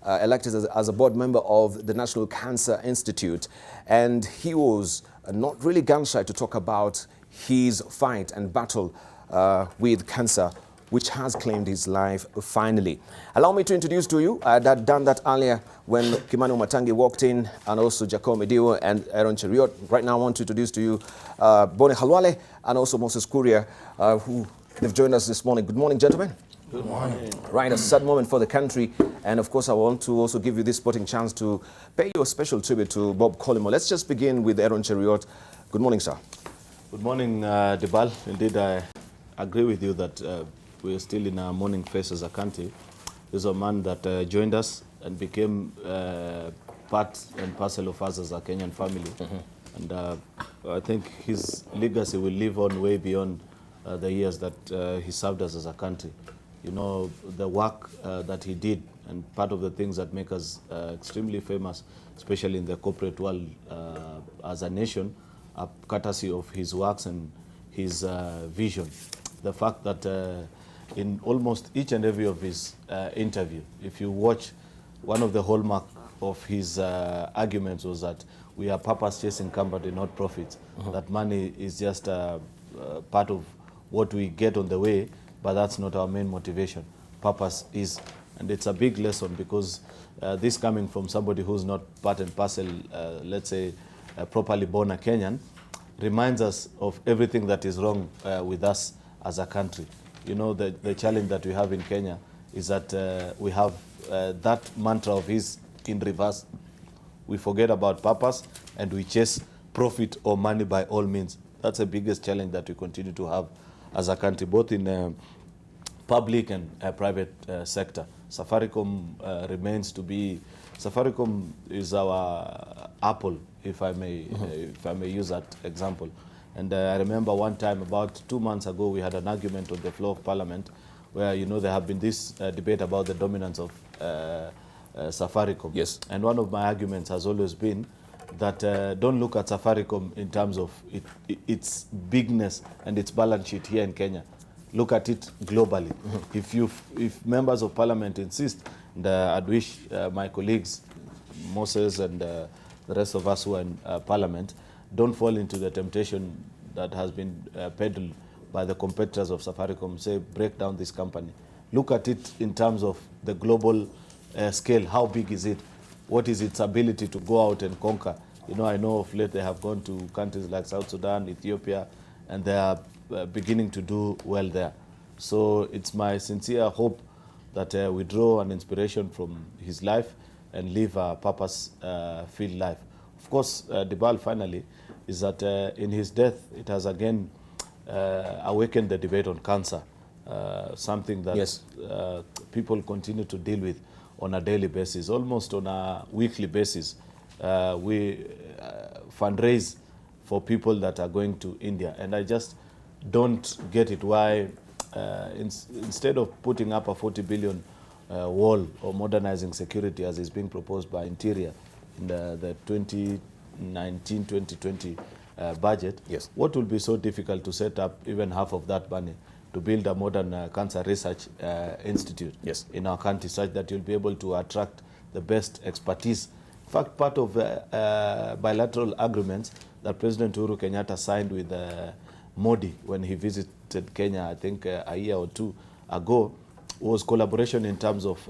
elected as a board member of the National Cancer Institute. And he was not really gun-shy to talk about his fight and battle with cancer, which has claimed his life finally. Allow me to introduce to you, I had done that earlier when Kimani Umatangi walked in, and also Jacob Mediwo and Aaron Cheriot. Right now I want to introduce to you Bone Halwale and also Moses Kuria, who they've joined us this morning. Good morning, gentlemen. Good morning. Right, a sad moment for the country, and of course I want to also give you this sporting chance to pay you a special tribute to Bob Collymore. Let's just begin with Aaron Cheriot. Good morning, sir. Good morning, Debarl. Indeed, I agree with you that we are still in our mourning phase as a country. There's a man that joined us and became part and parcel of us as a Kenyan family. And I think his legacy will live on way beyond the years that he served us as a country. You know, the work that he did, and part of the things that make us extremely famous, especially in the corporate world as a nation, are courtesy of his works and his vision. The fact that in almost each and every of his interview, if you watch, one of the hallmark of his arguments was that we are purpose chasing company, not profits. That money is just part of what we get on the way, but that's not our main motivation. Purpose is, and it's a big lesson, because this coming from somebody who's not part and parcel, let's say, properly born a Kenyan, reminds us of everything that is wrong with us as a country. You know, the challenge that we have in Kenya is that we have that mantra of his in reverse. We forget about purpose and we chase profit or money by all means. That's the biggest challenge that we continue to have as a country, both in public and private sector. Safaricom remains to be, Safaricom is our Apple, if I may use that example. And I remember one time, about 2 months ago, we had an argument on the floor of Parliament where, you know, there have been this debate about the dominance of Safaricom. Yes. And one of my arguments has always been that don't look at Safaricom in terms of its bigness and its balance sheet here in Kenya. Look at it globally. If members of Parliament insist, and I'd wish my colleagues, Moses and the rest of us who are in Parliament, don't fall into the temptation that has been peddled by the competitors of Safaricom, say, break down this company. Look at it in terms of the global scale. How big is it? What is its ability to go out and conquer? You know, I know of late they have gone to countries like South Sudan, Ethiopia, and they are beginning to do well there. So it's my sincere hope that we draw an inspiration from his life and live a purpose-filled life. Of course, Debarl, finally, is that in his death, it has again awakened the debate on cancer, something that Yes. people continue to deal with on a daily basis, almost on a weekly basis. We fundraise for people that are going to India, and I just don't get it why, instead of putting up a 40 billion wall or modernizing security as is being proposed by Interior in the 2019-2020 budget, yes, what will be so difficult to set up even half of that money to build a modern cancer research institute yes, in our country, such that you'll be able to attract the best expertise. In fact, part of bilateral agreements that President Uhuru Kenyatta signed with Modi when he visited Kenya, I think a year or two ago, was collaboration in terms of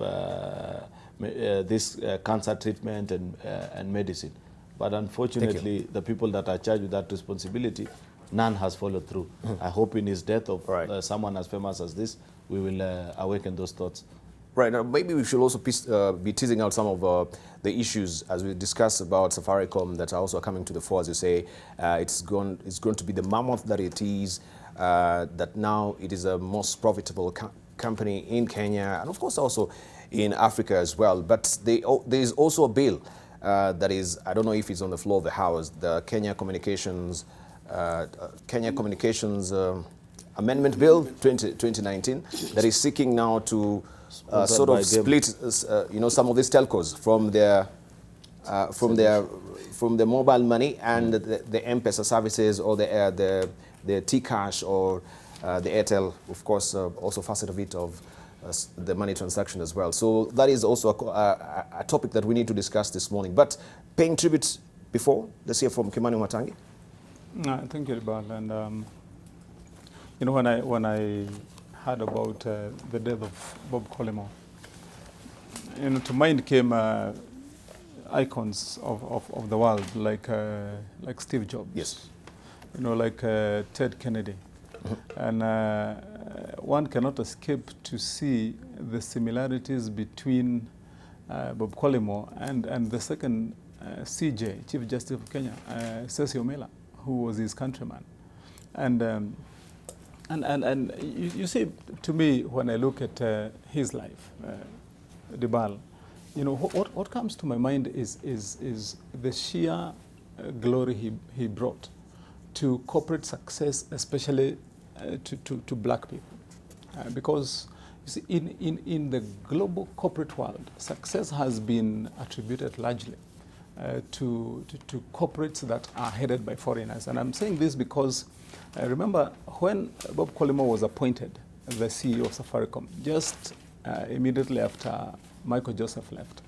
this cancer treatment and medicine. But unfortunately, the people that are charged with that responsibility, none has followed through. I hope in his death of someone as famous as this, we will awaken those thoughts. Right, now maybe we should also be teasing out some of the issues as we discuss about Safaricom that are also coming to the fore. As you say, it's going to be the mammoth that it is, that now it is a most profitable company in Kenya and of course also in Africa as well. But there is also a bill that is, I don't know if it's on the floor of the House, the Kenya Communications Amendment Bill 2019 that is seeking now to sort of split, you know, some of these telcos from their mobile money and the M-Pesa services, or the T-Cash or the Airtel, of course, also facet of it of the money transaction as well. So that is also a topic that we need to discuss this morning. But paying tribute before, let's hear from Kimani Matangi. Thank you, Debarl. And you know, when I heard about the death of Bob Collymore, you know, to mind came icons of the world like Steve Jobs. Yes. You know, like Ted Kennedy. And one cannot escape to see the similarities between Bob Collymore and the second CJ, Chief Justice of Kenya, Cecil Miller, who was his countryman. And you see, to me, when I look at his life, Debarl, you know, what comes to my mind is the sheer glory he brought to corporate success, especially to black people. Because you see, in the global corporate world, success has been attributed largely to corporates that are headed by foreigners. And I'm saying this because remember when Bob Collymore was appointed the CEO of Safaricom, just immediately after Michael Joseph left,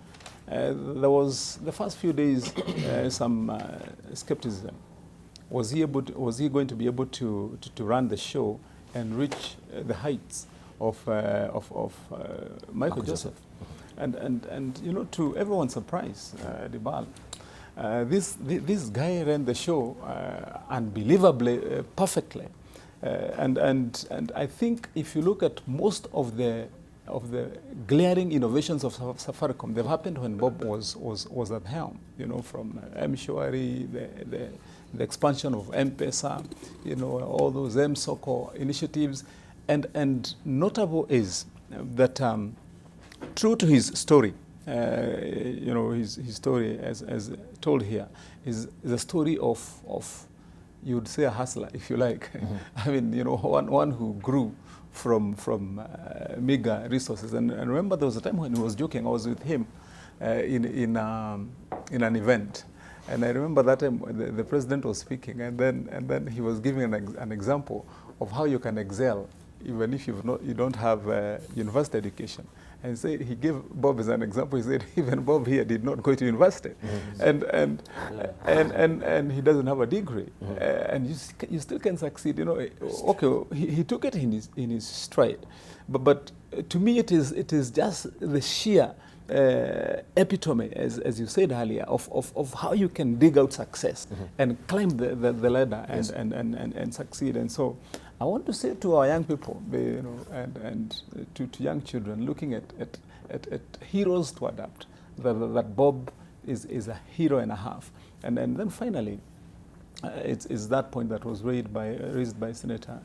there was the first few days some skepticism. Was he going to be able to run the show and reach the heights of Michael Joseph? And you know, to everyone's surprise, Debarl, this guy ran the show unbelievably perfectly, and I think if you look at most of the glaring innovations of Safaricom, they've happened when Bob was at helm. You know, from M-Shwari, the expansion of M-Pesa, you know, all those M-Soko initiatives, and notable is that true to his story, you know, his story as told here is the story of you would say a hustler, if you like. I mean, you know, one who grew from meager resources. And remember, there was a time when he was joking. I was with him in an event, and I remember that time the president was speaking, and then he was giving an example of how you can excel even if you don't have university education. And he gave Bob as an example. He said even Bob here did not go to university, and he doesn't have a degree, and you still can succeed. You know, okay, he took it in his stride, but to me it is just the sheer epitome, as you said earlier, of how you can dig out success and climb the ladder and succeed. And so I want to say to our young people, you know, and to young children looking at heroes to adapt, that Bob is a hero and a half. And then finally, it's that point that was raised by Senator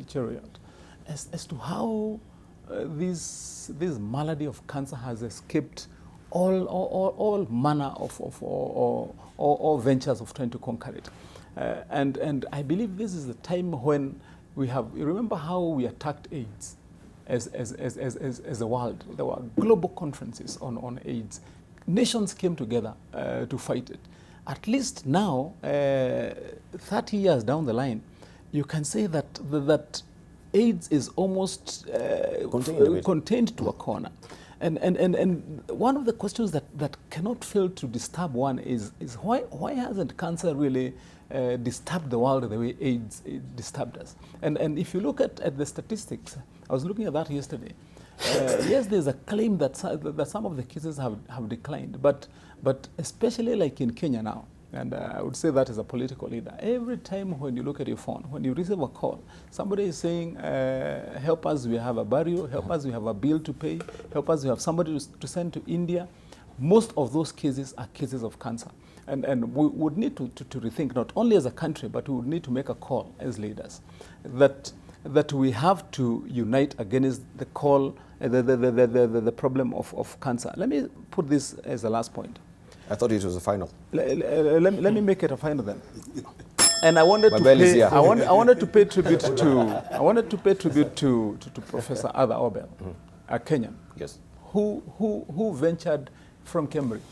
Cheriot as to how this malady of cancer has escaped all manner of all ventures of trying to conquer it. And I believe this is the time when we have, you remember how we attacked AIDS as a world. There were global conferences on AIDS. Nations came together to fight it. At least now, 30 years down the line, you can say that AIDS is almost contained to a corner. And one of the questions that cannot fail to disturb one is why hasn't cancer really disturbed the world the way AIDS disturbed us? And if you look at the statistics, I was looking at that yesterday. Yes, there's a claim that some of the cases have declined, but especially like in Kenya now, and I would say that as a political leader, every time when you look at your phone, when you receive a call, somebody is saying, help us, we have a burial, help us, we have a bill to pay, help us, we have somebody to send to India. Most of those cases are cases of cancer. And we would need to rethink, not only as a country, but we would need to make a call as leaders that we have to unite against the call, the problem of cancer. Let me put this as the last point. I thought it was a final. Let me make it a final then. And I wanted to pay tribute to Professor Ada Obel, a Kenyan, yes, who ventured from Cambridge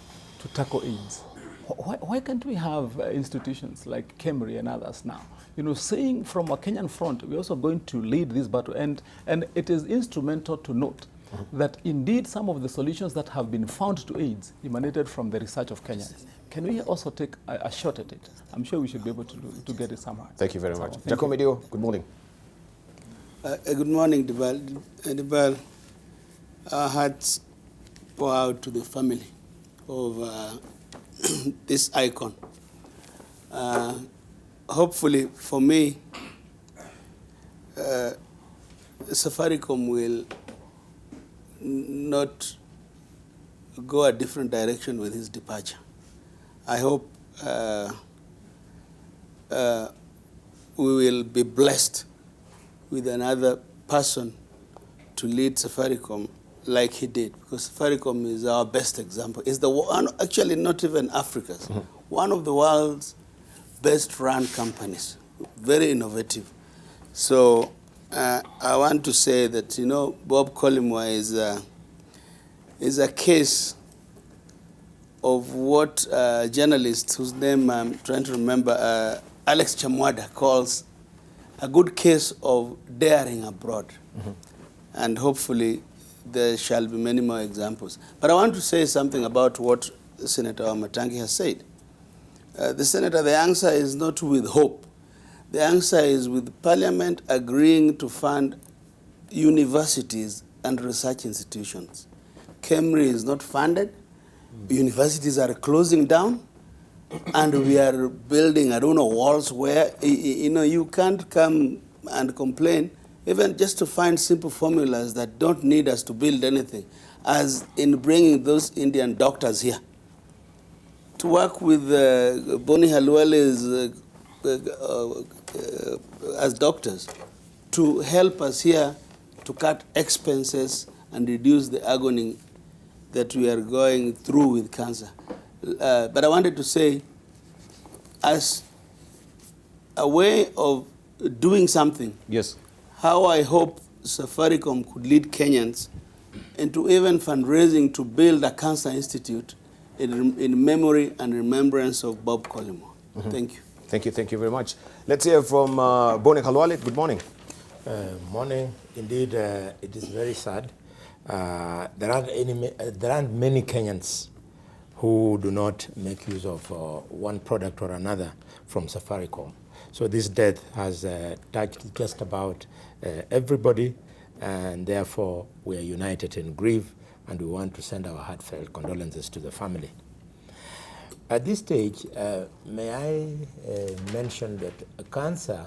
to tackle AIDS. Why can't we have institutions like Cambridge and others now, you know, saying from a Kenyan front, we're also going to lead this battle, and it is instrumental to note that indeed some of the solutions that have been found to AIDS emanated from the research of Kenyans. Can we also take a shot at it? I'm sure we should be able to get it somehow. Thank you very much. Thank you. Jacomedio, good morning. Good morning, Debarl. Debarl, our hearts go out to the family of this icon. Hopefully, for me, Safaricom will not go a different direction with his departure. I hope we will be blessed with another person to lead Safaricom like he did, because Safaricom is our best example. It's the one, actually not even Africa's, one of the world's best run companies, very innovative. So I want to say that, you know, Bob Collymore is a case of what a journalist whose name I'm trying to remember, Alex Chamwada, calls a good case of daring abroad. And hopefully there shall be many more examples. But I want to say something about what Senator Wamatangi has said. The answer is not with hope. The answer is with Parliament agreeing to fund universities and research institutions. KEMRI is not funded. Universities are closing down. And we are building, I don't know, walls where, you know, you can't come and complain, even just to find simple formulas that don't need us to build anything, as in bringing those Indian doctors here to work with Boni Halwale's as doctors, to help us here to cut expenses and reduce the agony that we are going through with cancer. But I wanted to say, as a way of doing something, Yes. how I hope Safaricom could lead Kenyans into even fundraising to build a cancer institute in memory and remembrance of Bob Collymore. Thank you. Thank you very much. Let's hear from Boni Halwale. Good morning. Morning. Indeed, it is very sad. There aren't many Kenyans who do not make use of one product or another from Safaricom. So this death has touched just about everybody, and therefore we are united in grief, and we want to send our heartfelt condolences to the family. At this stage, may I mention that cancer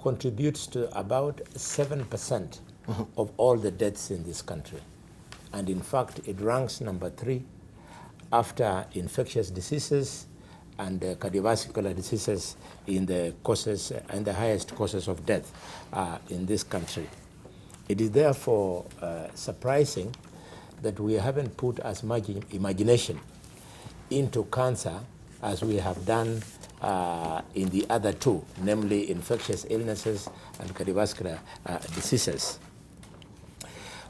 contributes to about 7% of all the deaths in this country. And in fact, it ranks number 3 after infectious diseases and cardiovascular diseases in the causes and the highest causes of death in this country. It is therefore surprising that we haven't put as much imagination into cancer as we have done in the other two, namely infectious illnesses and cardiovascular diseases.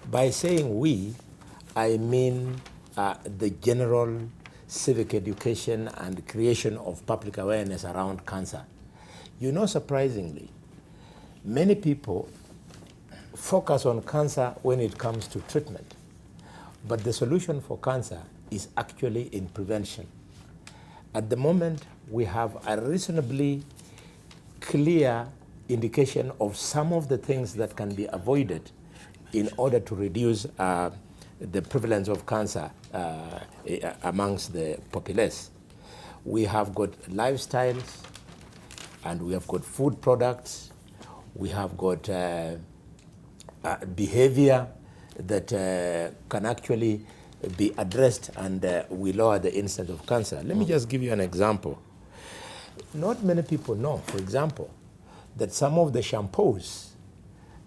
By saying we, I mean the general civic education and creation of public awareness around cancer. You know, surprisingly, many people focus on cancer when it comes to treatment, but the solution for cancer is actually in prevention. At the moment, we have a reasonably clear indication of some of the things that can be avoided in order to reduce the prevalence of cancer amongst the populace. We have got lifestyles, and we have got food products, we have got behavior that can actually be addressed, and we lower the incidence of cancer. Let me just give you an example. Not many people know, for example, that some of the shampoos,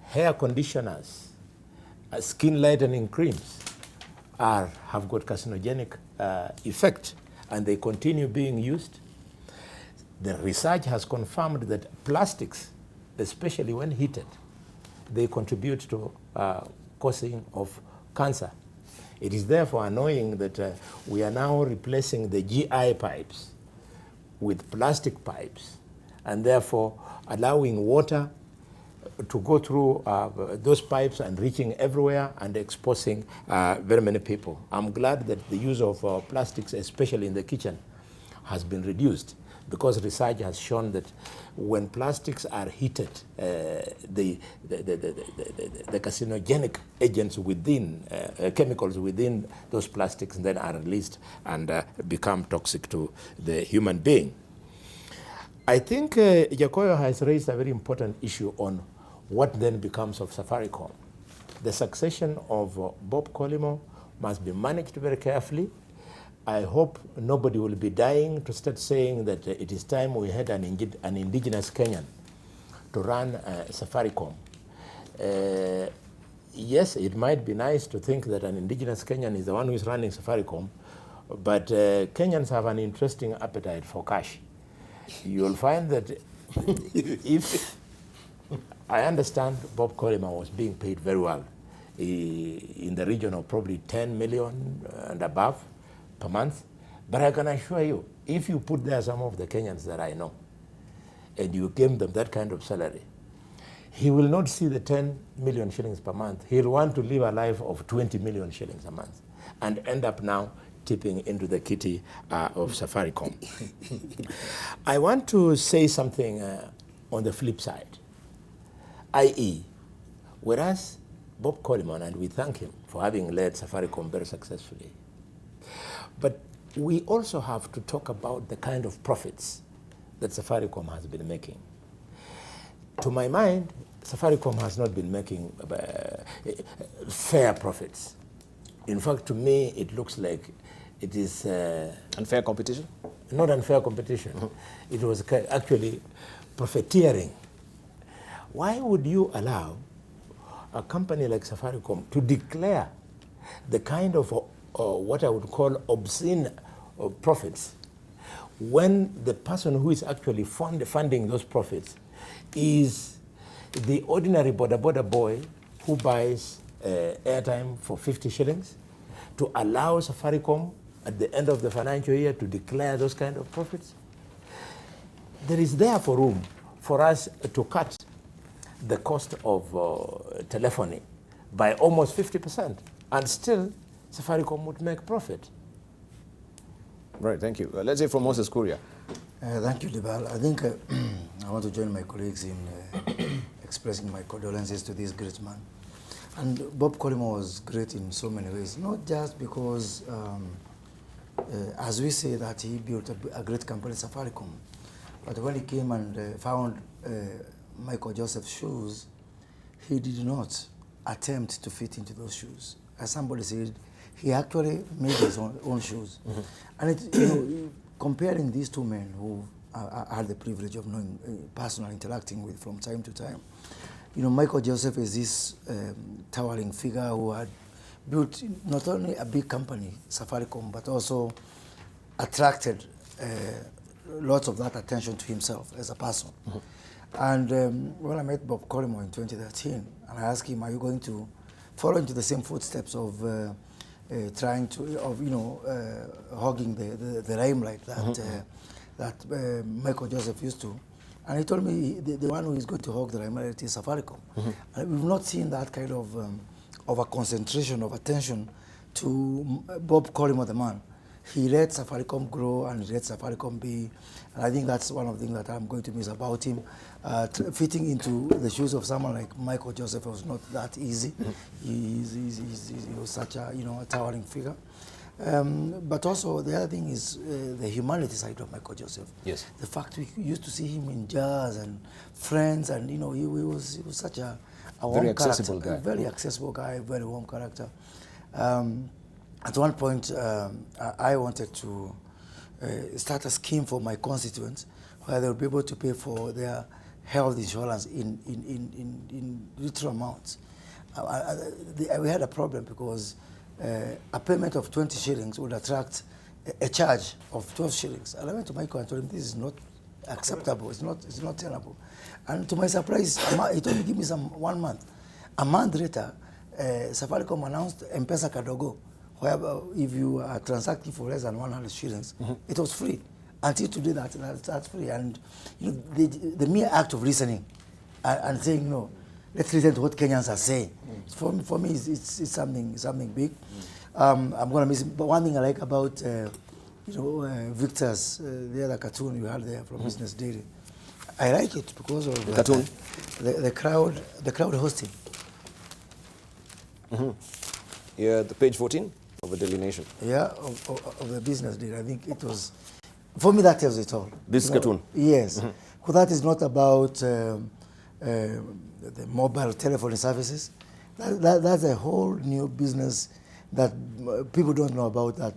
hair conditioners, skin lightening creams have got carcinogenic effect, and they continue being used. The research has confirmed that plastics, especially when heated, they contribute to causing of cancer. It is therefore annoying that we are now replacing the GI pipes with plastic pipes, and therefore allowing water to go through those pipes and reaching everywhere and exposing very many people. I'm glad that the use of plastics, especially in the kitchen, has been reduced, because research has shown that when plastics are heated, the carcinogenic agents within, chemicals within those plastics then are released and become toxic to the human being. I think Jacoyo has raised a very important issue on what then becomes of Safaricom. The succession of Bob Collymore must be managed very carefully. I hope nobody will be dying to start saying that it is time we had an indigenous Kenyan to run Safaricom. Yes, it might be nice to think that an indigenous Kenyan is the one who is running Safaricom, but Kenyans have an interesting appetite for cash. You'll find that if I understand Bob Collymore was being paid very well, in the region of probably 10 million and above per month. But I can assure you, if you put there some of the Kenyans that I know, and you give them that kind of salary, he will not see the 10 million shillings per month. He'll want to live a life of 20 million shillings a month and end up now tipping into the kitty of Safaricom. I want to say something on the flip side, i.e., whereas Bob Collymore, and we thank him for having led Safaricom very successfully, but we also have to talk about the kind of profits that Safaricom has been making. To my mind, Safaricom has not been making fair profits. In fact, to me, it looks like it is... unfair competition? Not unfair competition. It was actually profiteering. Why would you allow a company like Safaricom to declare the kind of what I would call obscene profits when the person who is actually funding those profits is the ordinary boda boy who buys airtime for 50 shillings to allow Safaricom at the end of the financial year to declare those kind of profits? There is therefore room for us to cut the cost of telephony by almost 50%, and still Safaricom would make profit. Right, thank you. Let's hear from Moses Kuria. Thank you, Debarl. I think I want to join my colleagues in expressing my condolences to this great man. And Bob Collymore was great in so many ways, not just because, as we say, that he built a great company, Safaricom, but when he came and found Michael Joseph's shoes, he did not attempt to fit into those shoes. As somebody said, he actually made his own shoes. Mm-hmm. And it, you know, comparing these two men who I had the privilege of knowing, personally interacting with from time to time, you know, Michael Joseph is this towering figure who had built not only a big company, Safaricom, but also attracted lots of that attention to himself as a person. Mm-hmm. And when I met Bob Collymore in 2013, and I asked him, are you going to follow into the same footsteps of trying to, hogging the limelight that, mm-hmm. that Michael Joseph used to? And he told me the one who is going to hog the limelight is Safaricom. Mm-hmm. And we've not seen that kind of a concentration of attention to Bob Collymore, the man. He let Safaricom grow and he let Safaricom be. And I think that's one of the things that I'm going to miss about him. Fitting into the shoes of someone like Michael Joseph was not that easy. Mm-hmm. He was such a, a towering figure. But also the other thing is the humanity side of Michael Joseph. Yes. The fact we used to see him in jazz and Friends, and he was such a very accessible guy. A very accessible guy, very warm character. At one point, I wanted to start a scheme for my constituents where they would be able to pay for their health insurance in little amounts. We had a problem because a payment of 20 shillings would attract a charge of 12 shillings. And I went to Michael and told him, this is not acceptable, it's not tenable. And to my surprise, he told me, give me 1 month. A month later, Safaricom announced M-Pesa Kadogo, where if you are transacting for less than 100 shillings, mm-hmm. it was free. Until today, that's free. And the mere act of listening and saying, let's listen to what Kenyans are saying. For me, it's something big. I'm going to miss it. But one thing I like about, Victor's, the other cartoon you had there from Business Daily, I like it because of the cartoon? The crowd hosting. Yeah, the page 14 of the Daily Nation. Yeah, of the Business Daily. I think it was, for me, that tells it all. This cartoon? Yes. Because that is not about the mobile telephone services. That's a whole new business that people don't know about, that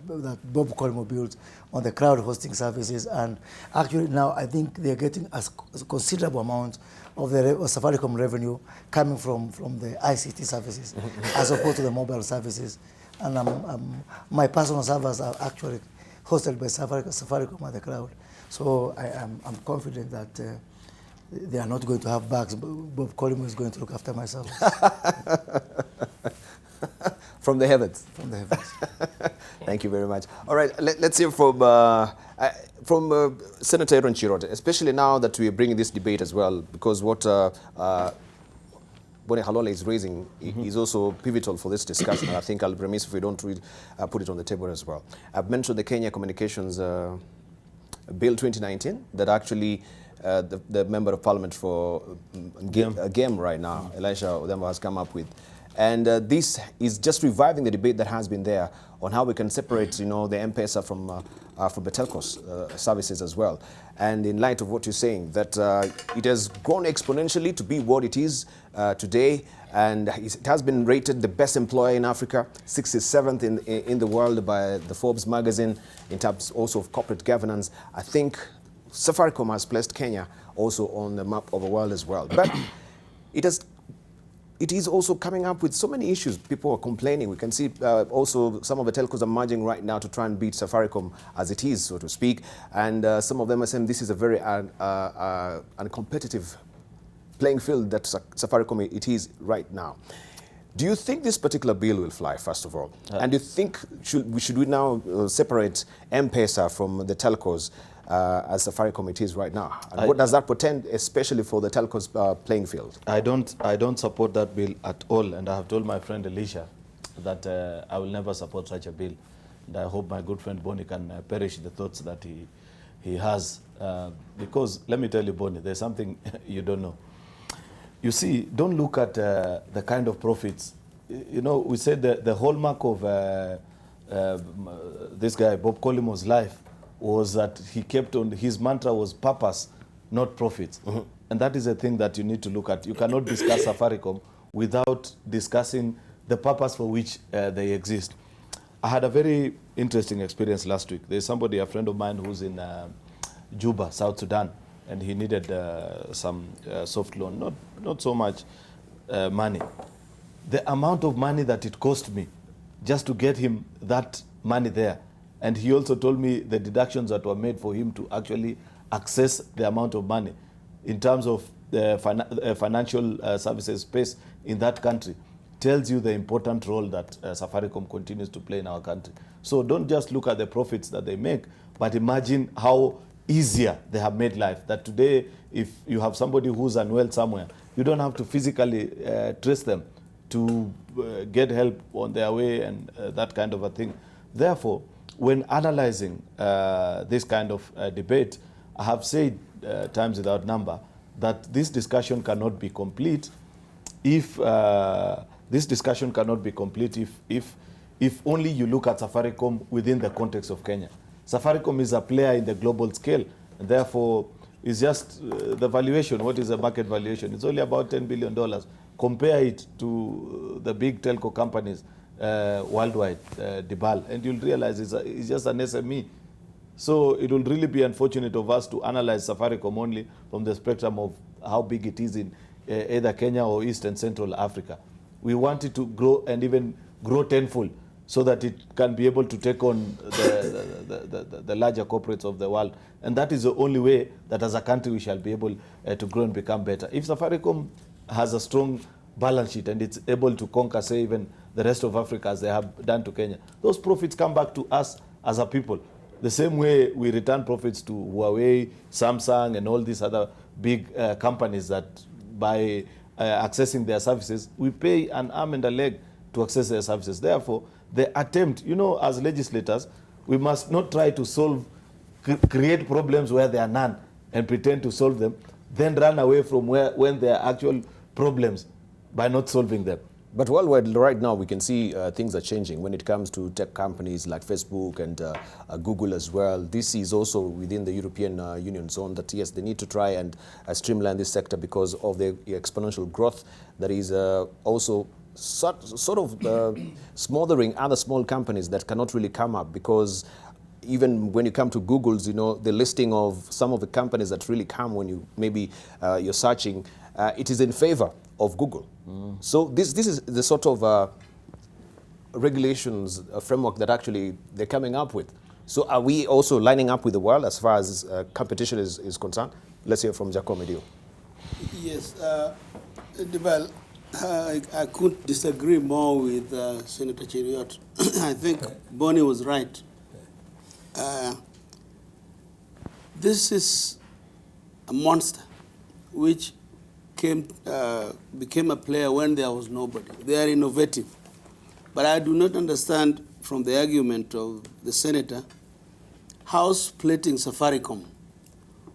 Bob Colmo built on the crowd hosting services. And actually now I think they're getting a considerable amount of the Safaricom revenue coming from the ICT services as opposed to the mobile services. And my personal servers are actually hosted by Safaricom at the cloud. So I'm confident that they are not going to have bugs. Bob Colmo is going to look after my servers. From the heavens. From the heavens. Thank you very much. All right, let's hear from Senator Aaron Chirot, especially now that we are bringing this debate as well, because what Bone Halole is raising is also pivotal for this discussion. And I think I'll be remiss if we don't put it on the table as well. I've mentioned the Kenya Communications Bill 2019 that actually the Member of Parliament for Game right now, Elisha Odemba, has come up with. And this is just reviving the debate that has been there on how we can separate, the M-Pesa from the telcos services as well. And in light of what you're saying, that it has grown exponentially to be what it is today, and it has been rated the best employer in Africa, 67th in the world by the Forbes magazine in terms also of corporate governance. I think Safaricom has placed Kenya also on the map of the world as well. But it is also coming up with so many issues. People are complaining. We can see also some of the telcos are merging right now to try and beat Safaricom as it is, so to speak. And some of them are saying this is a very uncompetitive playing field that Safaricom it is right now. Do you think this particular bill will fly, first of all? And do you think should we now separate M-Pesa from the telcos as Safaricom it is right now? And what does that portend, especially for the telcos playing field? I don't support that bill at all, and I have told my friend Elisha that I will never support such a bill. And I hope my good friend Bonnie can perish the thoughts that he has. Because, let me tell you, Bonnie, there's something you don't know. You see, don't look at the kind of profits. We said the hallmark of this guy, Bob Colimo's life, was that he kept on, his mantra was purpose, not profits. And that is a thing that you need to look at. You cannot discuss Safaricom without discussing the purpose for which they exist. I had a very interesting experience last week. There's somebody, a friend of mine, who's in Juba, South Sudan, and he needed some soft loan, not so much money. The amount of money that it cost me just to get him that money there. And he also told me the deductions that were made for him to actually access the amount of money in terms of the financial services space in that country tells you the important role that Safaricom continues to play in our country. So don't just look at the profits that they make, but imagine how easier they have made life. That today, if you have somebody who's unwell somewhere, you don't have to physically trace them to get help on their way and that kind of a thing. Therefore, when analyzing this kind of debate, I have said times without number that this discussion cannot be complete if if only you look at Safaricom within the context of Kenya. Safaricom is a player in the global scale, and therefore it's just the valuation. What is the market valuation? It's only about $10 billion. Compare it to the big telco companies worldwide, Debarl, and you'll realize it's just an SME. So it will really be unfortunate of us to analyze Safaricom only from the spectrum of how big it is in either Kenya or East and Central Africa. We want it to grow and even grow tenfold so that it can be able to take on the larger corporates of the world. And that is the only way that as a country we shall be able to grow and become better. If Safaricom has a strong balance sheet and it's able to conquer, say, even the rest of Africa as they have done to Kenya, those profits come back to us as a people. The same way we return profits to Huawei, Samsung, and all these other big companies that buy accessing their services, we pay an arm and a leg to access their services. Therefore, the attempt, you know, as legislators, we must not try to create problems where there are none and pretend to solve them, then run away from when there are actual problems by not solving them. But worldwide right now, we can see things are changing when it comes to tech companies like Facebook and Google as well. This is also within the European Union zone that, yes, they need to try and streamline this sector because of the exponential growth that is also sort of smothering other small companies that cannot really come up, because even when you come to Google's, you know, the listing of some of the companies that really come when you maybe you're searching, it is in favor of Google. So this is the sort of regulations framework that actually they're coming up with. So are we also lining up with the world as far as competition is concerned? Let's hear from Giacomo Dio. Yes, Debarl, I couldn't disagree more with Senator Cheriot. I think Bonnie was right. This is a monster which became a player when there was nobody. They are innovative. But I do not understand from the argument of the senator how splitting Safaricom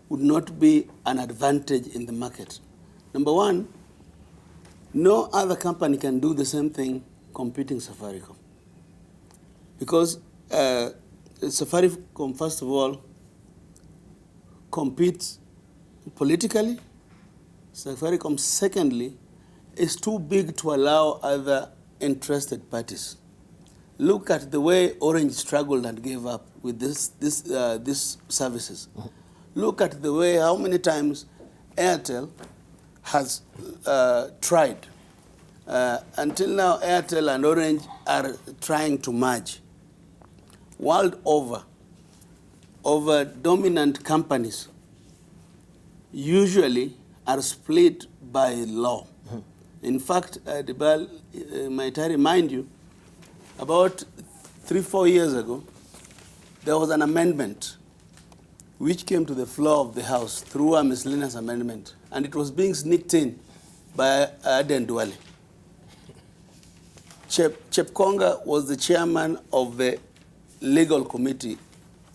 would not be an advantage in the market. Number one, no other company can do the same thing competing Safaricom. Because Safaricom, first of all, competes politically. Safaricom, secondly, is too big to allow other interested parties. Look at the way Orange struggled and gave up with these services. Look at the way, how many times Airtel has tried. Until now, Airtel and Orange are trying to merge. World over dominant companies usually are split by law. In fact, Debarl, might I remind you, about 3-4 years ago, there was an amendment which came to the floor of the House through a miscellaneous amendment, and it was being sneaked in by Aden Duale. Chepkonga was the chairman of the legal committee,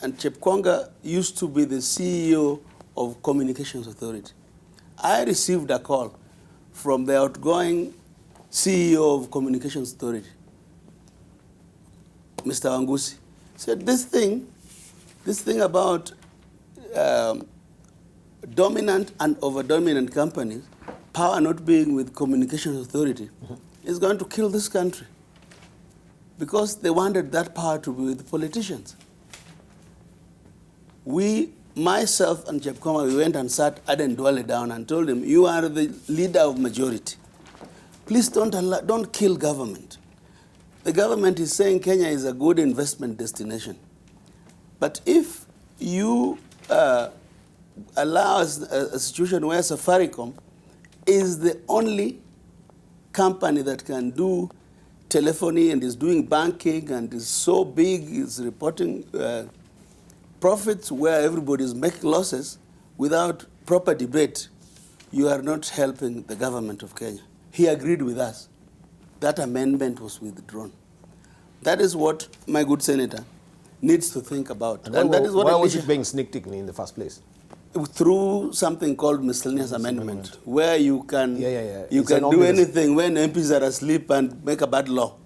and Chepkonga used to be the CEO of Communications Authority. I received a call from the outgoing CEO of Communications Authority, Mr. Wangusi. Said this thing about dominant and over-dominant companies, power not being with Communications Authority, is going to kill this country, because they wanted that power to be with politicians. Myself and Chepkonga, we went and sat Aden Duale down and told him, you are the leader of majority. Please don't kill government. The government is saying Kenya is a good investment destination. But if you allow a situation where Safaricom is the only company that can do telephony and is doing banking and is so big, is reporting profits where everybody is making losses without proper debate, you are not helping the government of Kenya. He agreed with us. That amendment was withdrawn. That is what my good senator needs to think about. And that is what why was it being sneaked in the first place? Through something called miscellaneous amendment, where you can do anything when MPs are asleep and make a bad law.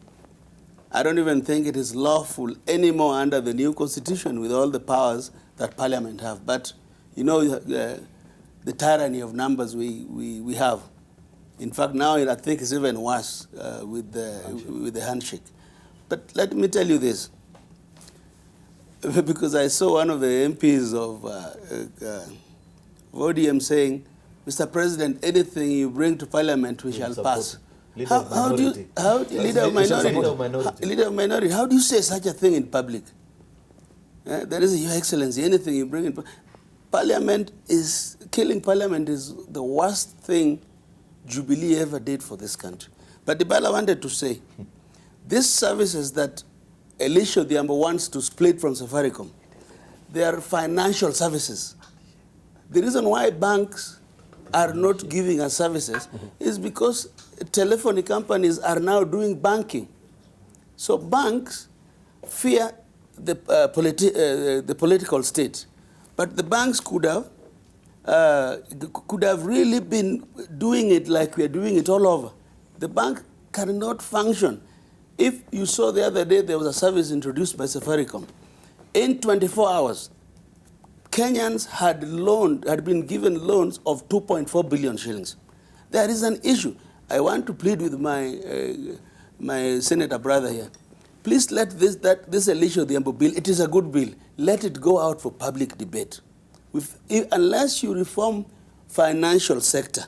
I don't even think it is lawful anymore under the new constitution with all the powers that parliament have. But you know the tyranny of numbers we have. In fact, now I think it's even worse with the handshake. But let me tell you this, because I saw one of the MPs of ODM saying, Mr. President, anything you bring to parliament, we shall pass. Leader of minority, how do you say such a thing in public? There is, Your Excellency, anything you bring in parliament killing parliament is the worst thing Jubilee ever did for this country. But Debarl wanted to say, these services that Elisha Odhiambo wants to split from Safaricom, they are financial services. The reason why banks are not giving us services is because telephony companies are now doing banking. So banks fear the political state, but the banks could have really been doing it like we are doing it all over. The bank cannot function. If you saw the other day, there was a service introduced by Safaricom. In 24 hours, Kenyans had been given loans of 2.4 billion shillings. There is an issue. I want to plead with my senator brother here. Please let this issue, the Embu bill, it is a good bill. Let it go out for public debate. Unless you reform financial sector,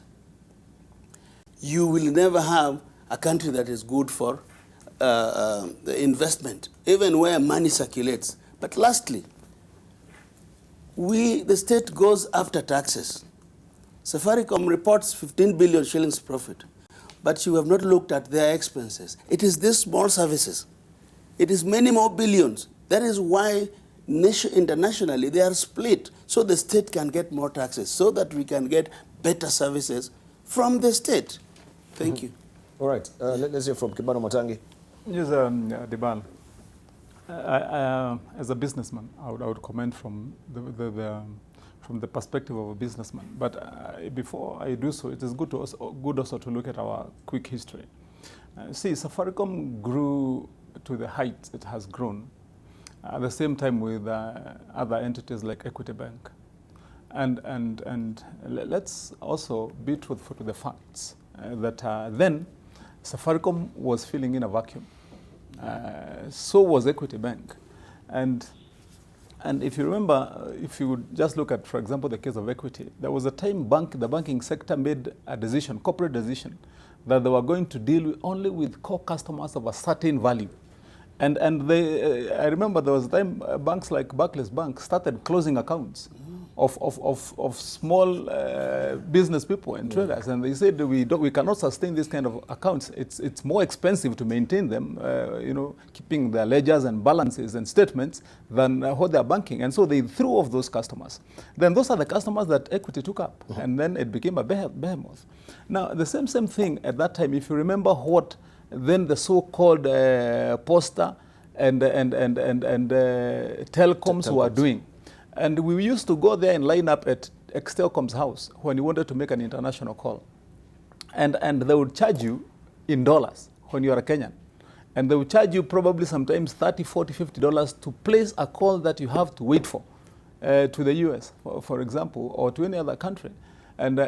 you will never have a country that is good for investment, even where money circulates. But lastly, the state goes after taxes. Safaricom reports 15 billion shillings profit, but you have not looked at their expenses. It is these small services. It is many more billions. That is why internationally they are split, so the state can get more taxes, so that we can get better services from the state. Thank you. All right, let's hear from Kibano Matangi. Yes, Debarl. As a businessman, I would comment from the perspective of a businessman. But before I do so, it is good also to look at our quick history. See, Safaricom grew to the height it has grown at the same time with other entities like Equity Bank. And let's also be truthful to the facts that then Safaricom was filling in a vacuum. So was Equity Bank. And if you remember, if you would just look at, for example, the case of Equity, there was a time the banking sector made a decision, corporate decision, that they were going to deal only with core customers of a certain value. And I remember there was a time banks like Barclays Bank started closing accounts of small business people and traders, and they said we cannot sustain this kind of accounts. It's more expensive to maintain them, keeping their ledgers and balances and statements than what they're banking, and so they threw off those customers. Then those are the customers that Equity took up, and then it became a behemoth. Now the same thing at that time. If you remember what then the so-called Posta and telecoms were doing. And we used to go there and line up at Extelcom's house when you wanted to make an international call. And they would charge you in dollars when you are a Kenyan. And they would charge you probably sometimes $30, $40, $50 to place a call that you have to wait for to the US, for example, or to any other country. And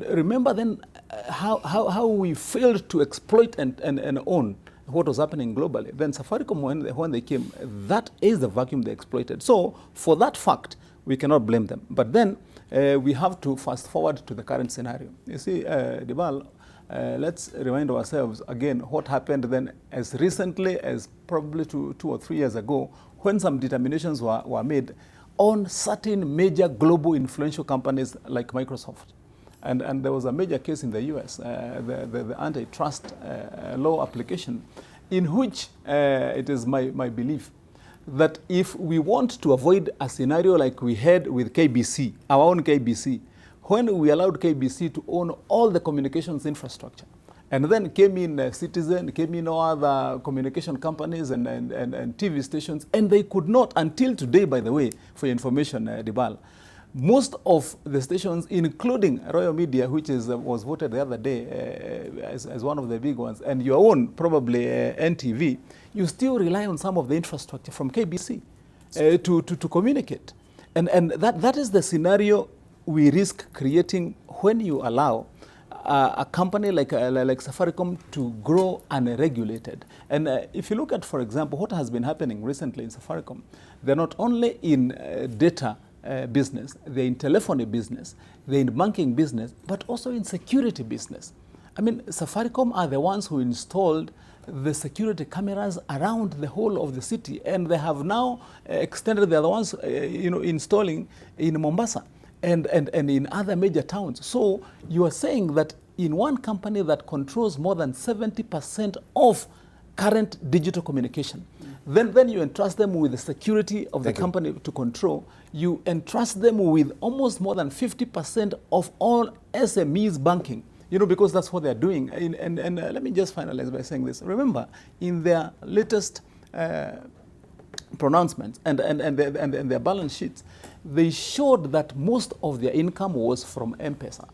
remember then how we failed to exploit and own what was happening globally. Then Safaricom, when they came, that is the vacuum they exploited. So for that fact, we cannot blame them. But then we have to fast forward to the current scenario. You see, Debarl, let's remind ourselves again what happened then as recently as probably 2 or 3 years ago, when some determinations were made on certain major global influential companies like Microsoft. And there was a major case in the US, the antitrust law application, in which it is my belief that if we want to avoid a scenario like we had with KBC, our own KBC, when we allowed KBC to own all the communications infrastructure, and then came in Citizen, came in all other communication companies and TV stations, and they could not, until today, by the way, for your information, Debarl, most of the stations, including Royal Media, which was voted the other day as one of the big ones, and your own, probably NTV, you still rely on some of the infrastructure from KBC to communicate. And that is the scenario we risk creating when you allow a company like Safaricom to grow unregulated. And if you look at, for example, what has been happening recently in Safaricom, they're not only in data business, they're in telephony business, they're in banking business, but also in security business. I mean, Safaricom are the ones who installed the security cameras around the whole of the city, and they have now extended, they're the ones installing in Mombasa and in other major towns. So you are saying that in one company that controls more than 70% of current digital communication, then you entrust them with the security of the company to control. You entrust them with almost more than 50% of all SMEs banking, you know, because that's what they're doing. And let me just finalize by saying this. Remember, in their latest pronouncements and their balance sheets, they showed that most of their income was from M-Pesa.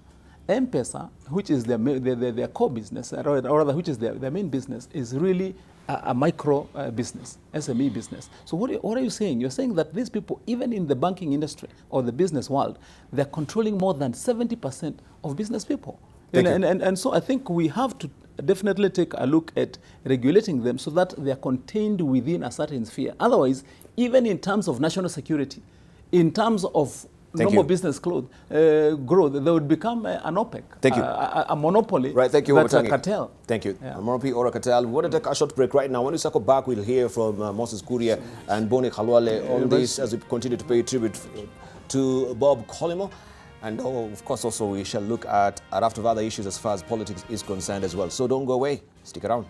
M-Pesa, which is their core business, or rather which is their main business, is really a micro business, SME business. So what are you saying? You're saying that these people, even in the banking industry or the business world, they're controlling more than 70% of business people. And so I think we have to definitely take a look at regulating them so that they are contained within a certain sphere. Otherwise, even in terms of national security, in terms of normal business growth, they would become an OPEC, a monopoly, right, thank you, that's a cartel. Thank you. A monopoly or a cartel. We want to take a short break right now. When we circle back, we'll hear from Moses Kuria and Boni Khalwale on this as we continue to pay tribute to Bob Collymore. And of course, also we shall look at a raft of other issues as far as politics is concerned as well. So don't go away. Stick around.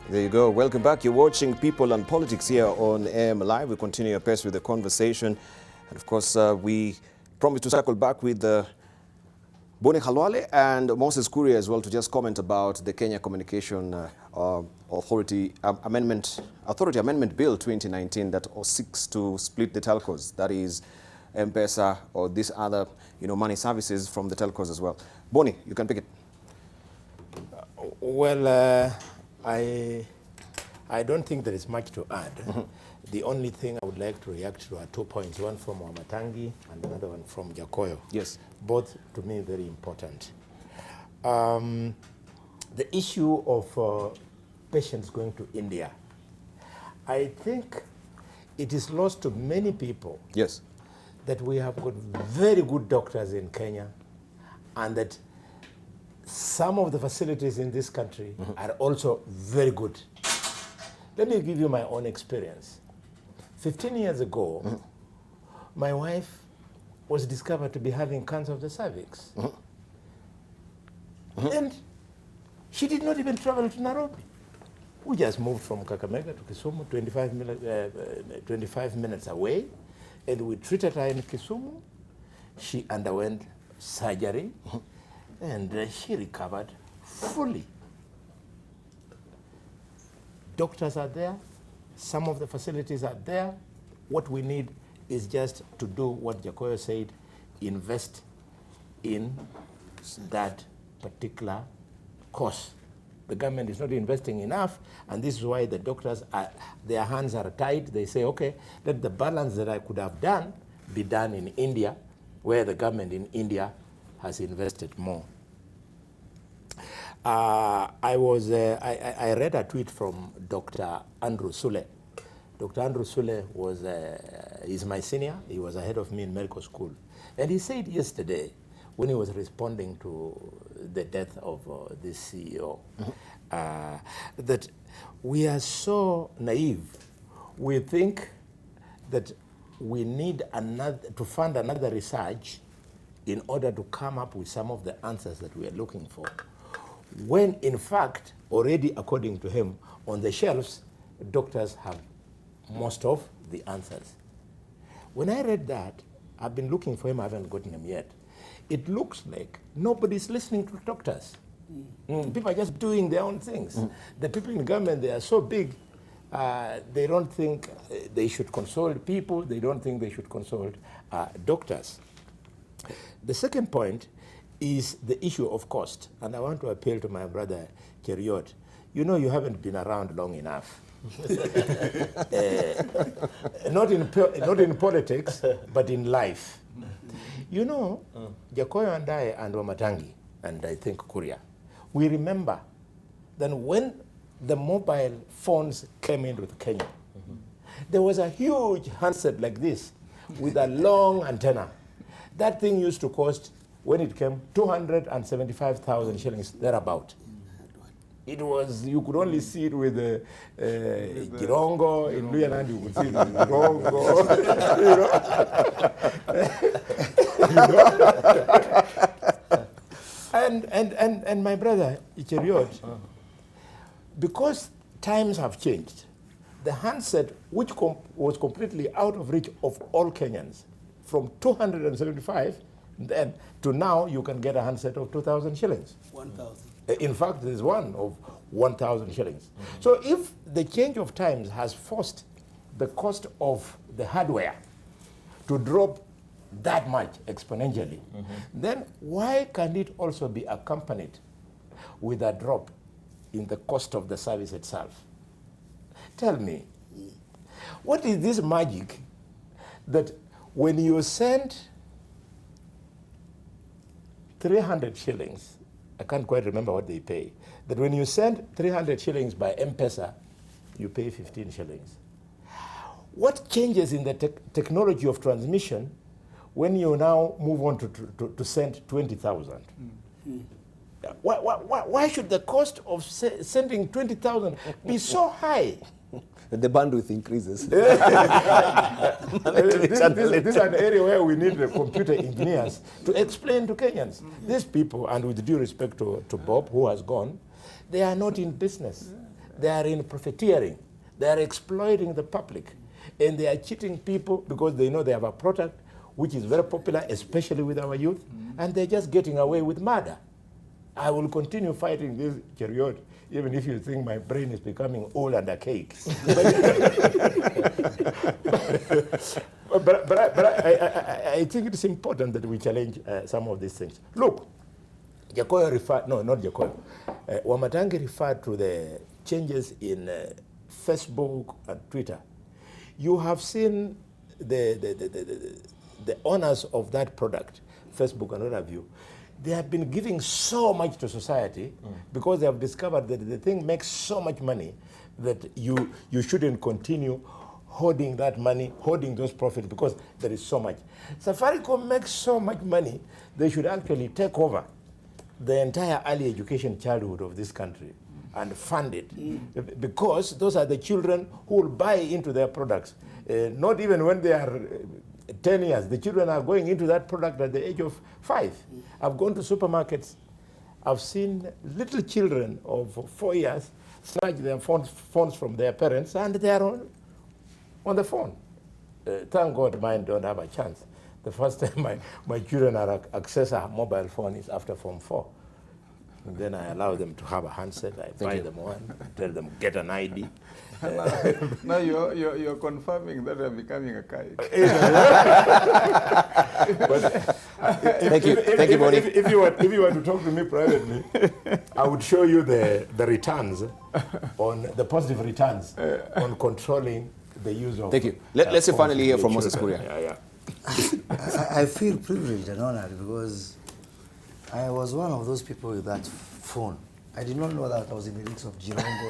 There you go. Welcome back. You're watching People and Politics here on AM Live. We continue our pace with the conversation. And of course, we promise to circle back with Boni Khalwale and Moses Kuria as well to just comment about the Kenya Communication Authority Amendment Bill 2019 that seeks to split the telcos. That is M-Pesa or these other money services from the telcos as well. Boni, you can pick it. Well, I don't think there is much to add. The only thing I would like to react to are 2 points, one from Wamatangi and another one from Jakoyo. Yes. Both, to me, very important. The issue of patients going to India, I think it is lost to many people. Yes. That we have got very good doctors in Kenya, and that some of the facilities in this country are also very good. Let me give you my own experience. 15 years ago, my wife was discovered to be having cancer of the cervix. And she did not even travel to Nairobi. We just moved from Kakamega to Kisumu, 25 minutes away, and we treated her in Kisumu. She underwent surgery, and she recovered fully. Doctors are there. Some of the facilities are there. What we need is just to do what Jakoyo said, invest in that particular course. The government is not investing enough, and this is why the doctors, their hands are tied. They say, okay, let the balance that I could have done be done in India, where the government in India has invested more. I read a tweet from Dr. Andrew Sule. Dr. Andrew Sule is my senior. He was ahead of me in medical school. And he said yesterday, when he was responding to the death of this CEO, that we are so naive. We think that we need to fund another research in order to come up with some of the answers that we are looking for. When in fact, already according to him, on the shelves, doctors have most of the answers. When I read that, I've been looking for him, I haven't gotten him yet. It looks like nobody's listening to doctors. People are just doing their own things. The people in government, they are so big, they don't think they should consult people, they don't think they should consult doctors. The second point is the issue of cost. And I want to appeal to my brother, Cheriot. You know, you haven't been around long enough. Not in politics, but in life. You know, Jakoyo and I and Wamatangi, and I think Kuria, we remember that when the mobile phones came into Kenya, there was a huge handset like this with a long antenna. That thing used to cost, when it came, 275,000 shillings, thereabout. It was, you could only see it with Girongo, in Luyaland you could see it with Girongo, And my brother, Icheriot, because times have changed, the handset, which was completely out of reach of all Kenyans, from 275 then to now, you can get a handset of 2,000 shillings. 1,000. In fact, there's one of 1,000 shillings. So if the change of times has forced the cost of the hardware to drop that much exponentially, then why can't it also be accompanied with a drop in the cost of the service itself? Tell me, what is this magic that when you send 300 shillings, I can't quite remember what they pay, that when you send 300 shillings by M-Pesa, you pay 15 shillings. What changes in the technology of transmission when you now move on to send 20,000? Why should the cost of sending 20,000 be so high? The bandwidth increases. This is an area where we need the computer engineers to explain to Kenyans. These people, and with due respect to Bob, who has gone, they are not in business. They are in profiteering. They are exploiting the public. And they are cheating people because they know they have a product which is very popular, especially with our youth, and they're just getting away with murder. I will continue fighting this chariot, even if you think my brain is becoming old and archaic. But I think it's important that we challenge some of these things. Look, Jacoyo referred, no, not Jacoyo, Wamatangi referred to the changes in Facebook and Twitter. You have seen the owners of that product, Facebook and what have you, they have been giving so much to society because they have discovered that the thing makes so much money that you shouldn't continue hoarding that money, hoarding those profits because there is so much. Safaricom makes so much money, they should actually take over the entire early education childhood of this country and fund it because those are the children who will buy into their products. Not even when they are 10 years, the children are going into that product at the age of 5. I've gone to supermarkets, I've seen little children of 4 years snatch their phones from their parents and they are on the phone. Thank God mine don't have a chance. The first time my children are access a mobile phone is after Form 4. And then I allow them to have a handset. I buy them one, tell them get an ID. Now you're confirming that you're becoming a kite. Thank you, Boni. If you were to talk to me privately, I would show you the returns, on the positive returns on controlling the use of. Thank you. Let's finally hear from Moses Kuria. Yeah. I feel privileged and honored because I was one of those people with that phone. I did not know that I was in the leagues of Jirongo.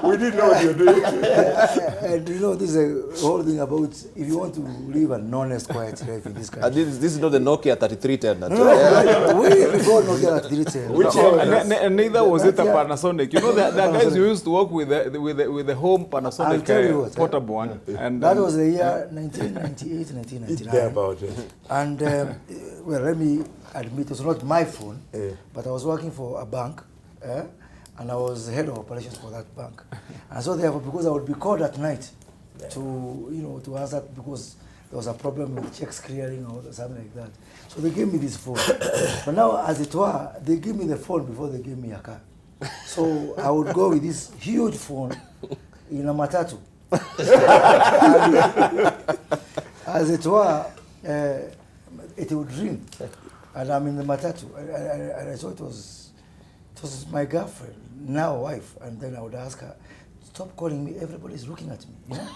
We didn't know what you were doing. And you know, this is a whole thing about if you want to live an honest, quiet life in this country. This is not the Nokia 3310. No, way before Nokia 3310. And neither was it a Panasonic. You know, the guys who used to work with the home Panasonic portable one. And that was the year 1998, 1999. Thereabout, yes. And well, let me admit, it was not my phone, but I was working for a bank, and I was head of operations for that bank. And so therefore, because I would be called at night to answer because there was a problem with checks clearing or something like that. So they gave me this phone. But now, as it were, they gave me the phone before they gave me a car. So I would go with this huge phone in a matatu. As it were, it would ring. And I'm in the matatu, and I thought it was my girlfriend, now wife, and then I would ask her, stop calling me, everybody's looking at me, you know?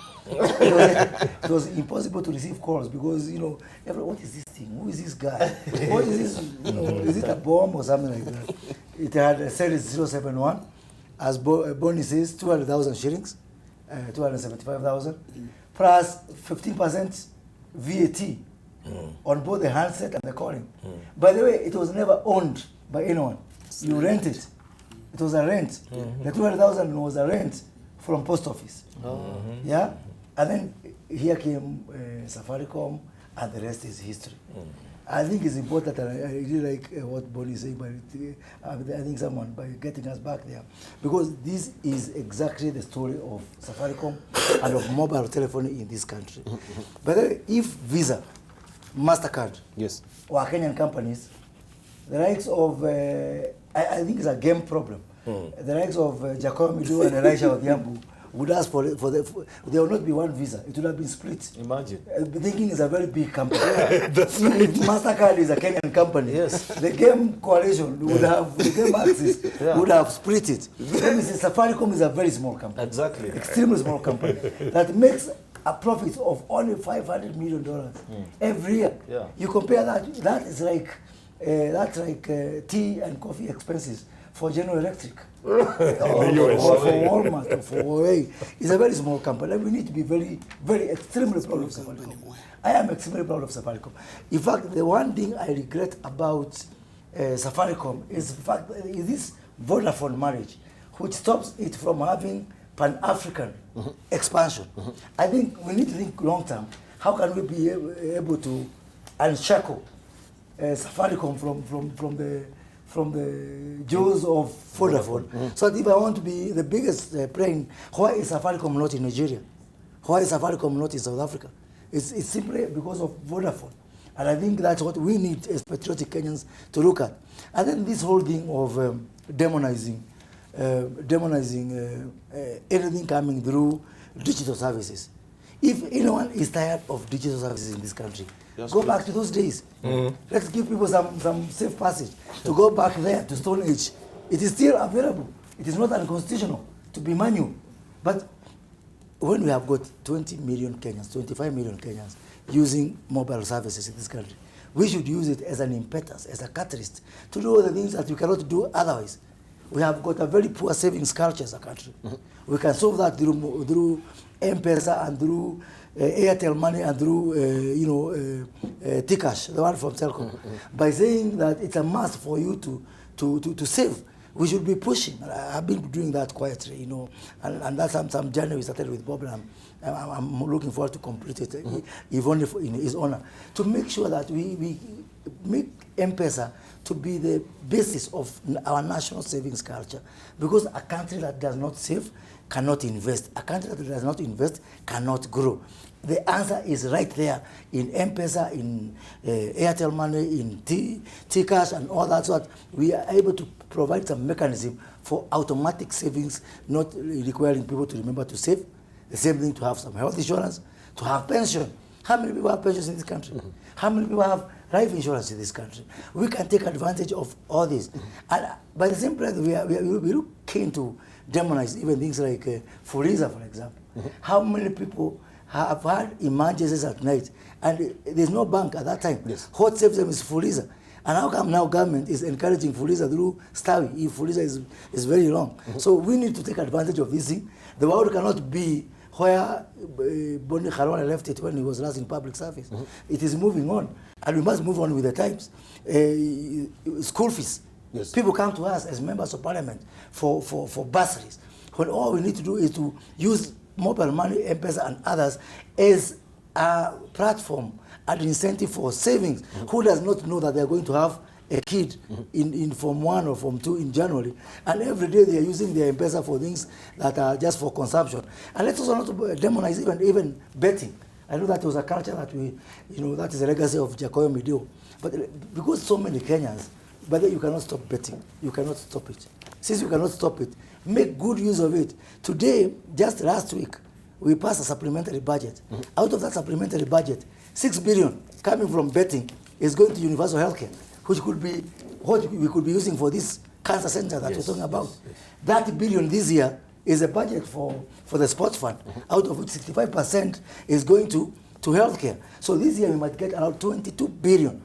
It was impossible to receive calls because, you know, what is this thing? Who is this guy? What is this, you know, is it a bomb or something like that? It had a series 071, as Boni says, 200,000 shillings, 275,000, plus 15% VAT. On both the handset and the calling. By the way, it was never owned by anyone. You rent it. It was a rent. The 200,000 was a rent from post office. Yeah? And then here came Safaricom, and the rest is history. I think it's important, and I really like what Boni is saying, but I think someone by getting us back there. Because this is exactly the story of Safaricom and of mobile telephony in this country. By the way, if Visa, MasterCard, yes, or Kenyan companies, the likes of, I think it's a game problem. The likes of Jacob Midu and Elisha Odhiambo would ask for there would not be one Visa. It would have been split. Imagine. Thinking it's a very big company. If MasterCard is a Kenyan company, yes, the game coalition would have, the game axis would have split it. Let me say, Safaricom is a very small company. Exactly. Extremely small company that makes a profit of only $500 million every year. Yeah. You compare that is like tea and coffee expenses for General Electric, or for Walmart, or for Huawei. It's a very small company. And we need to be very, very extremely proud of Safaricom. I am extremely proud of Safaricom. In fact, the one thing I regret about Safaricom is this Vodafone marriage, which stops it from having Pan-African expansion. I think we need to think long term. How can we be able to unshackle Safaricom from the jaws of Vodafone. So that if I want to be the biggest player, why is Safaricom not in Nigeria? Why is Safaricom not in South Africa? It's simply because of Vodafone. And I think that's what we need as patriotic Kenyans to look at. And then this whole thing of demonizing anything coming through digital services. If anyone is tired of digital services in this country, go back to those days. Let's give people some safe passage to go back there to Stone Age. It is still available. It is not unconstitutional to be manual. But when we have got 20 million Kenyans, 25 million Kenyans using mobile services in this country, we should use it as an impetus, as a catalyst to do all the things that we cannot do otherwise. We have got a very poor savings culture as a country. We can solve that through M-Pesa and through Airtel money and through, T-Cash, the one from Telcom. By saying that it's a must for you to save, we should be pushing. I've been doing that quietly, and that's some journey we started with Bob, and I'm looking forward to complete it, if only in his honor, to make sure that we make M-Pesa to be the basis of our national savings culture. Because a country that does not save cannot invest. A country that does not invest cannot grow. The answer is right there in M-Pesa, in Airtel money, in T-Cash and all that. So that we are able to provide some mechanism for automatic savings, not requiring people to remember to save. The same thing to have some health insurance, to have pension. How many people have pensions in this country? How many people have life insurance in this country? We can take advantage of all this. And by the same breath, we look keen to demonize even things like Fuliza, for example. How many people have had emergencies at night, and there's no bank at that time? Yes. What saves them is Fuliza. And how come now government is encouraging Fuliza through Stawi if Fuliza is very long? So we need to take advantage of this thing. The world cannot be where Boni Kharwala left it when he was last in public service. It is moving on, and we must move on with the times. School fees. Yes. People come to us as members of parliament for bursaries, when all we need to do is to use mobile money, M-Pesa and others as a platform and incentive for savings. Who does not know that they are going to have a kid in Form 1 or Form 2 in January, and every day they are using their M-Pesa for things that are just for consumption. And let's also not demonize even betting. I know that was a culture that that is a legacy of Jacoyo Midio. But because so many Kenyans, but you cannot stop betting. You cannot stop it. Since you cannot stop it, make good use of it. Today, just last week, we passed a supplementary budget. Out of that supplementary budget, 6 billion coming from betting is going to universal healthcare, which could be what we could be using for this cancer center that we're talking about. That billion this year is a budget for the sports fund, out of which 65% is going to healthcare. So this year we might get around 22 billion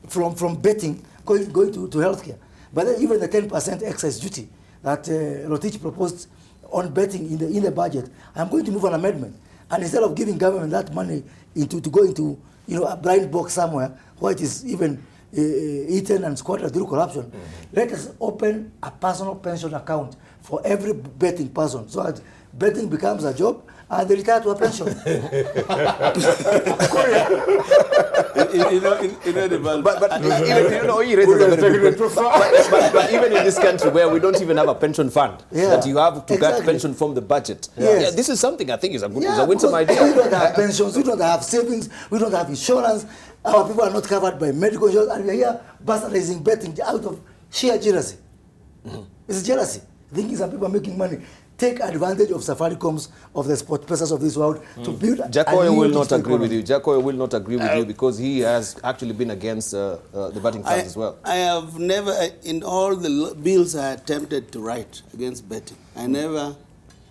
from betting going to healthcare. But then even the 10% excise duty that Rotich proposed on betting in the budget, I'm going to move an amendment. And instead of giving government that money to go into a blind box somewhere where it is even eaten and squandered through corruption, let us open a personal pension account for every betting person, so that betting becomes a job and they retire to a pension. But even in this country where we don't even have a pension fund, that you have to get pension from the budget. Yes. This is something I think is a winsome idea. We don't have pensions, we don't have savings, we don't have insurance. Our people are not covered by medical insurance, and we are here bastardizing betting out of sheer jealousy. It's jealousy. Thinking some people are making money. Take advantage of Safaricom's, of the sport persons of this world to build. Jacoyo will not agree with you. Jacoyo will not agree with you because he has actually been against the betting funds as well. I have never, in all the bills I attempted to write against betting, I never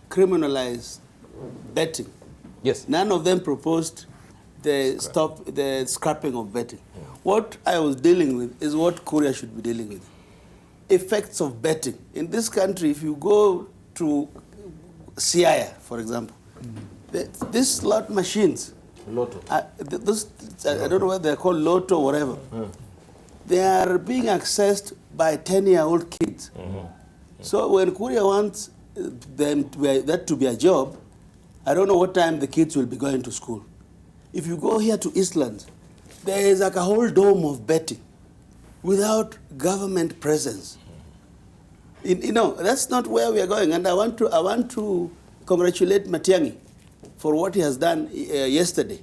criminalized betting. Yes. None of them proposed the scrapping of betting. What I was dealing with is what Korea should be dealing with. Effects of betting. In this country, if you go to Siaya, for example, these slot machines, Lotto. I don't know whether they're called Lotto or whatever. They are being accessed by 10-year-old kids. So when Korea wants that to be a job, I don't know what time the kids will be going to school. If you go here to Eastland, there is like a whole dome of betting without government presence. You know, that's not where we are going. And I want to congratulate Matiang'i for what he has done yesterday.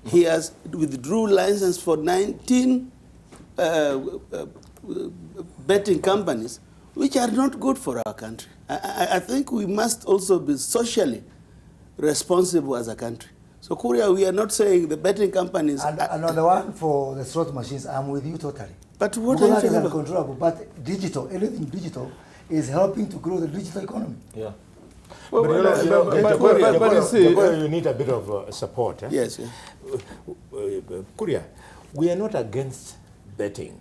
He has withdrew license for 19 betting companies, which are not good for our country. I think we must also be socially responsible as a country. So, Korea, we are not saying the betting companies... And another one for the slot machines, I'm with you totally. But what because are you that is talking about? uncontrollable. But digital, anything digital, is helping to grow the digital economy. Yeah. Well, But you see, you need a bit of support. Eh? Yes. Yeah. Korea, we are not against betting,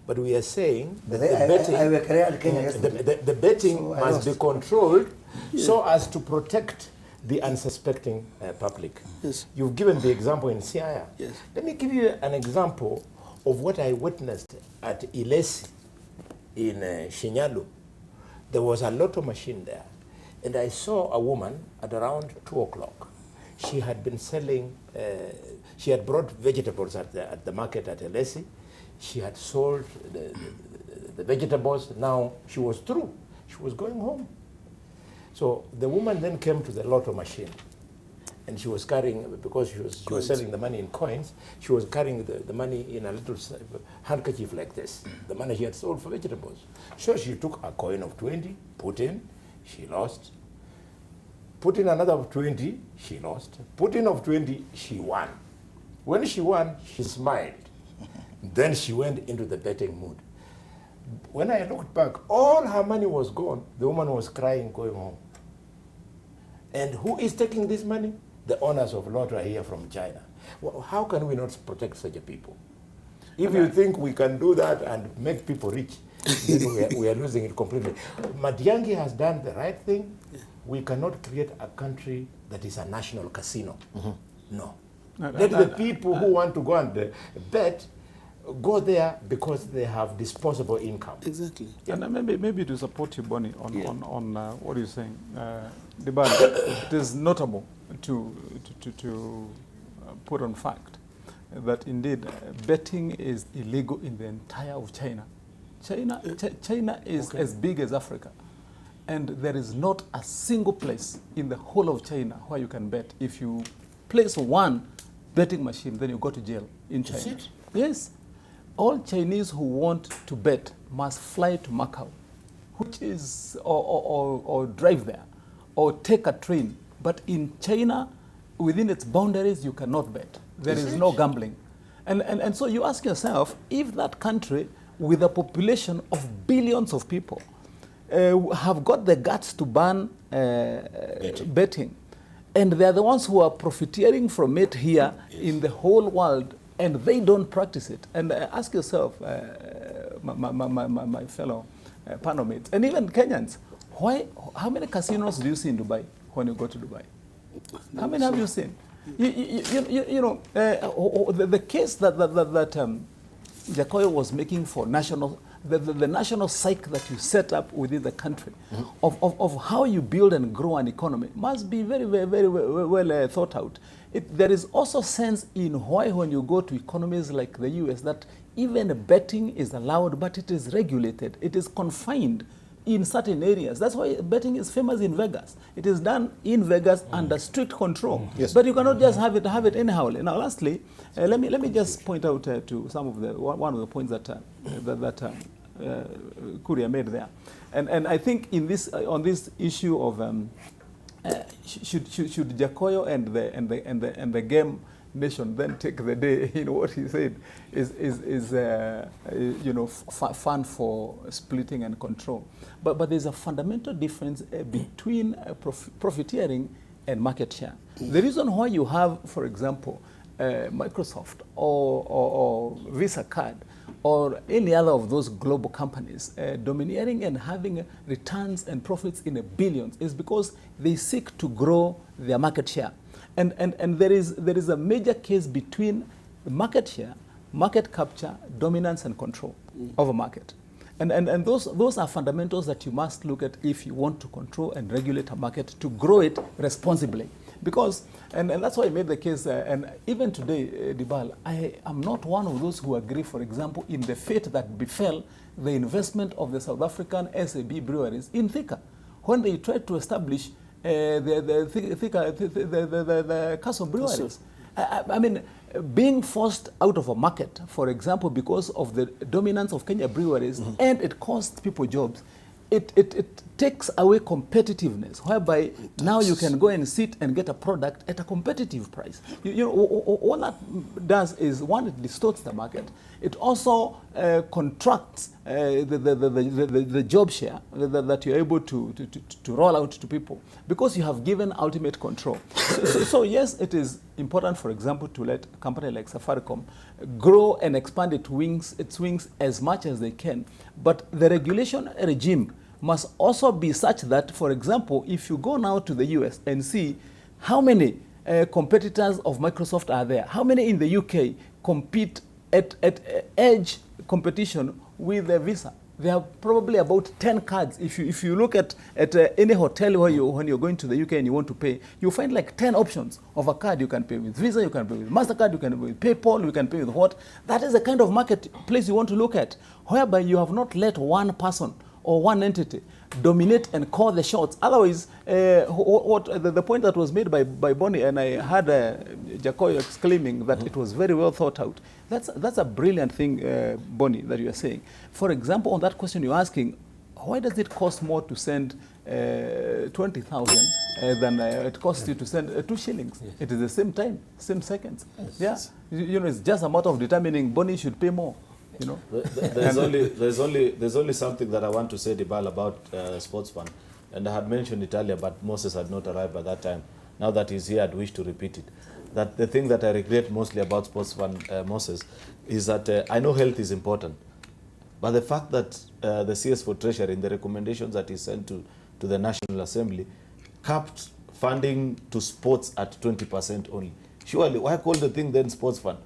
but we are saying that But the betting, I will carry out Kenya yesterday. the betting So I must be lost. controlled so as to protect the unsuspecting public. Yes. You've given the example in Siaya. Yes. Let me give you an example of what I witnessed at Ilesi in Shinyalu. There was a lotto machine there, and I saw a woman at around 2 o'clock. She had been selling, she had brought vegetables at the market at Ilesi. She had sold the vegetables. Now she was through. She was going home. So the woman then came to the lotto machine, and she was carrying, because she was selling the money in coins, she was carrying the money in a little handkerchief like this, the money she had sold for vegetables. So she took a coin of 20, put in, she lost. Put in another of 20, she lost. Put in of 20, she won. When she won, she smiled. Then she went into the betting mood. When I looked back, all her money was gone. The woman was crying, going home. And who is taking this money? The owners of lotto are here from China. Well, how can we not protect such a people? If you think we can do that and make people rich, then we are losing it completely. Matiang'i has done the right thing. We cannot create a country that is a national casino. No. Let the people who want to go and bet go there because they have disposable income. Exactly. Yeah. And maybe to support you, Bonnie, on what you're saying, Debarl, it is notable to put on fact that indeed betting is illegal in the entire of China. China is as big as Africa, and there is not a single place in the whole of China where you can bet. If you place one betting machine, then you go to jail in China. Is it? Yes. All Chinese who want to bet must fly to Macau, which is, or drive there, or take a train. But in China, within its boundaries, you cannot bet. There is no gambling. And so you ask yourself, if that country, with a population of billions of people, have got the guts to ban betting, and they're the ones who are profiteering from it here in the whole world, and they don't practice it. And ask yourself, my fellow panel mates, and even Kenyans, how many casinos do you see in Dubai when you go to Dubai? How many have you seen? You know, the case that Jacoyo was making for the national psyche that you set up within the country, of how you build and grow an economy, must be very, very, very well thought out. There is also sense in why, when you go to economies like the US, that even betting is allowed, but it is regulated. It is confined in certain areas. That's why betting is famous in Vegas. It is done in Vegas under strict control. Yes. But you cannot just have it anyhow. Now, lastly, let me just point out to some of one of the points that Kuria made there, and I think in this on this issue of should Jacoyo and the game nation then take the day, you know, what he said is you know, fun for splitting and control. But there's a fundamental difference between profiteering and market share. The reason why you have, for example, Microsoft or Visa card or any other of those global companies domineering and having returns and profits in the billions is because they seek to grow their market share. And there is a major case between market share, market capture, dominance and control of a market. And those are fundamentals that you must look at if you want to control and regulate a market to grow it responsibly. Because, and that's why I made the case, and even today, Debarl, I am not one of those who agree, for example, in the fate that befell the investment of the South African SAB breweries in Thika, when they tried to establish the Castle breweries. I mean, being forced out of a market, for example, because of the dominance of Kenya breweries, and it costs people jobs, it takes away competitiveness, whereby now you can go and sit and get a product at a competitive price. You know, what that does is, one, it distorts the market. It also contracts the job share that you're able to roll out to people, because you have given ultimate control. So yes, it is important, for example, to let a company like Safaricom grow and expand its wings as much as they can. But the regulation regime must also be such that, for example, if you go now to the US and see how many competitors of Microsoft are there, how many in the UK compete at edge competition with the Visa. There are probably about 10 cards. If you look at any hotel where when you're going to the UK and you want to pay, you'll find like 10 options of a card. You can pay with Visa, you can pay with MasterCard, you can pay with PayPal, you can pay with what. That is the kind of marketplace you want to look at, whereby you have not let one person or one entity dominate and call the shots. Otherwise, the point that was made by Bonnie, and I had Jacoy exclaiming that it was very well thought out. That's a brilliant thing, Bonnie, that you are saying. For example, on that question you're asking, why does it cost more to send 20,000 than it costs you to send 2 shillings? Yes. It is the same time, same seconds. Yes. Yeah, you know, it's just a matter of determining Bonnie should pay more. You know? There's only something that I want to say, Debarl, about sports fund, and I had mentioned it earlier, but Moses had not arrived by that time. Now that he's here, I'd wish to repeat it. That the thing that I regret mostly about sports fund, Moses, is that I know health is important, but the fact that the CS for Treasury, in the recommendations that he sent to the National Assembly, capped funding to sports at 20% only. Surely, why call the thing then sports fund?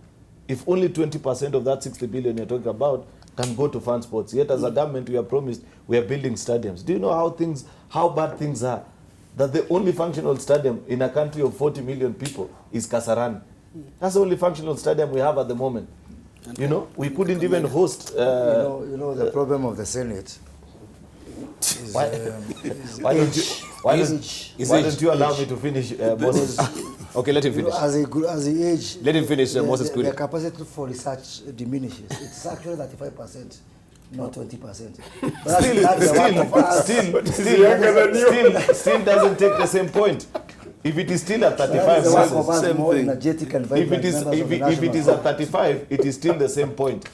If only 20% of that 60 billion you're talking about can go to fund sports, yet as a government we are promised we are building stadiums. Do you know how bad things are? That the only functional stadium in a country of 40 million people is Kasarani. That's the only functional stadium we have at the moment. You know, we couldn't even host. You know the problem of the Senate. Why don't you allow me to finish, Moses? Okay, let him finish. As he age, let him finish, Moses. The capacity for research diminishes. It's actually 35%, not 20%. Still doesn't take the same point. If it is still at 35, same thing. If it is at 35, it is still the same point.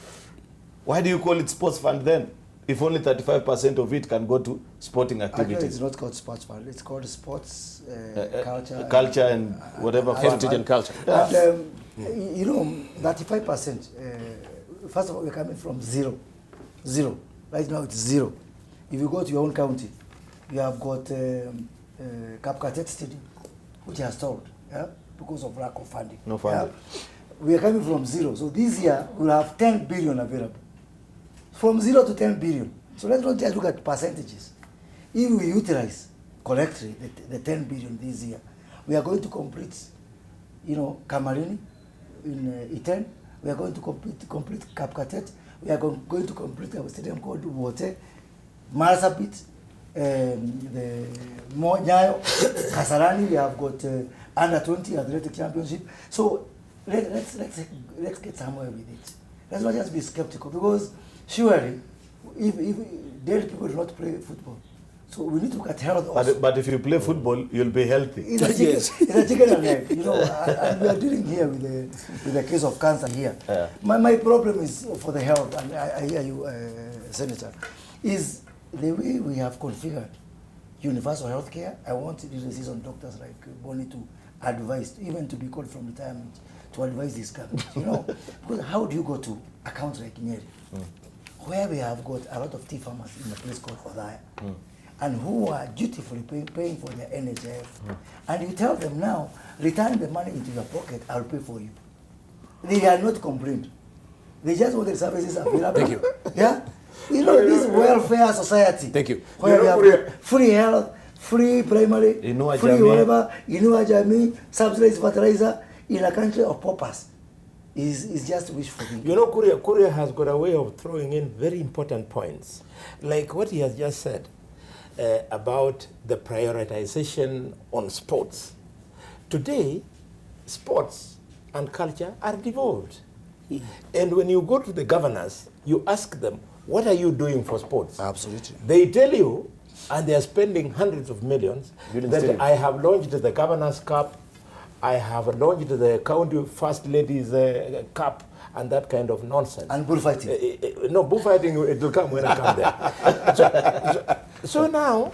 Why do you call it sports fund then? If only 35% of it can go to sporting activities. Actually, it's not called sports fund. It's called sports culture and whatever heritage and culture. And, you know, 35%. First of all, we're coming from zero. Right now, it's zero. If you go to your own county, you have got Kapkatet Stadium, which has stalled, because of lack of funding. No funding. Yeah? We are coming from zero. So this year, we'll have 10 billion available. From 0 to 10 billion. So let's not just look at percentages. If we utilize correctly the 10 billion this year, we are going to complete, you know, Kamarini in Iten. We are going to complete Kapkatet. We are going to complete our stadium called Wote, Marsabit, the Nyayo, Kasarani. We have got under 20 athletic championship. So let's get somewhere with it. Let's not just be skeptical, because surely, if dead people do not play football, so we need to look at health also. But if you play football, you'll be healthy. It's a chicken and egg, you know. And we are dealing here with the case of cancer here. Yeah. My problem is for the health, and I hear you, Senator, is the way we have configured universal health care. I want the seasoned doctors like Bonnie to advise, even to be called from retirement, to advise this government, you know. Because how do you go to a county like Nyeri, where we have got a lot of tea farmers in a place called Odaya, and who are dutifully paying for their NHF, and you tell them now, return the money into your pocket, I'll pay for you. They are not complained. They just want the services available. Thank you. Yeah? You know, this welfare society. Thank you. Where we have free health, free primary, Inua free Jamii. whatever, Inua Jamii, subsidized fertilizer in a country of paupers is just wishful thinking. You know, Korea has got a way of throwing in very important points, like what he has just said about the prioritization on sports. Today, sports and culture are devolved. And when you go to the governors, you ask them, what are you doing for sports? Absolutely. They tell you, and they are spending hundreds of millions, that I have launched the Governors Cup, I have launched the County First Ladies Cup, and that kind of nonsense. And bullfighting. No, bullfighting, it will come when I come there. So now,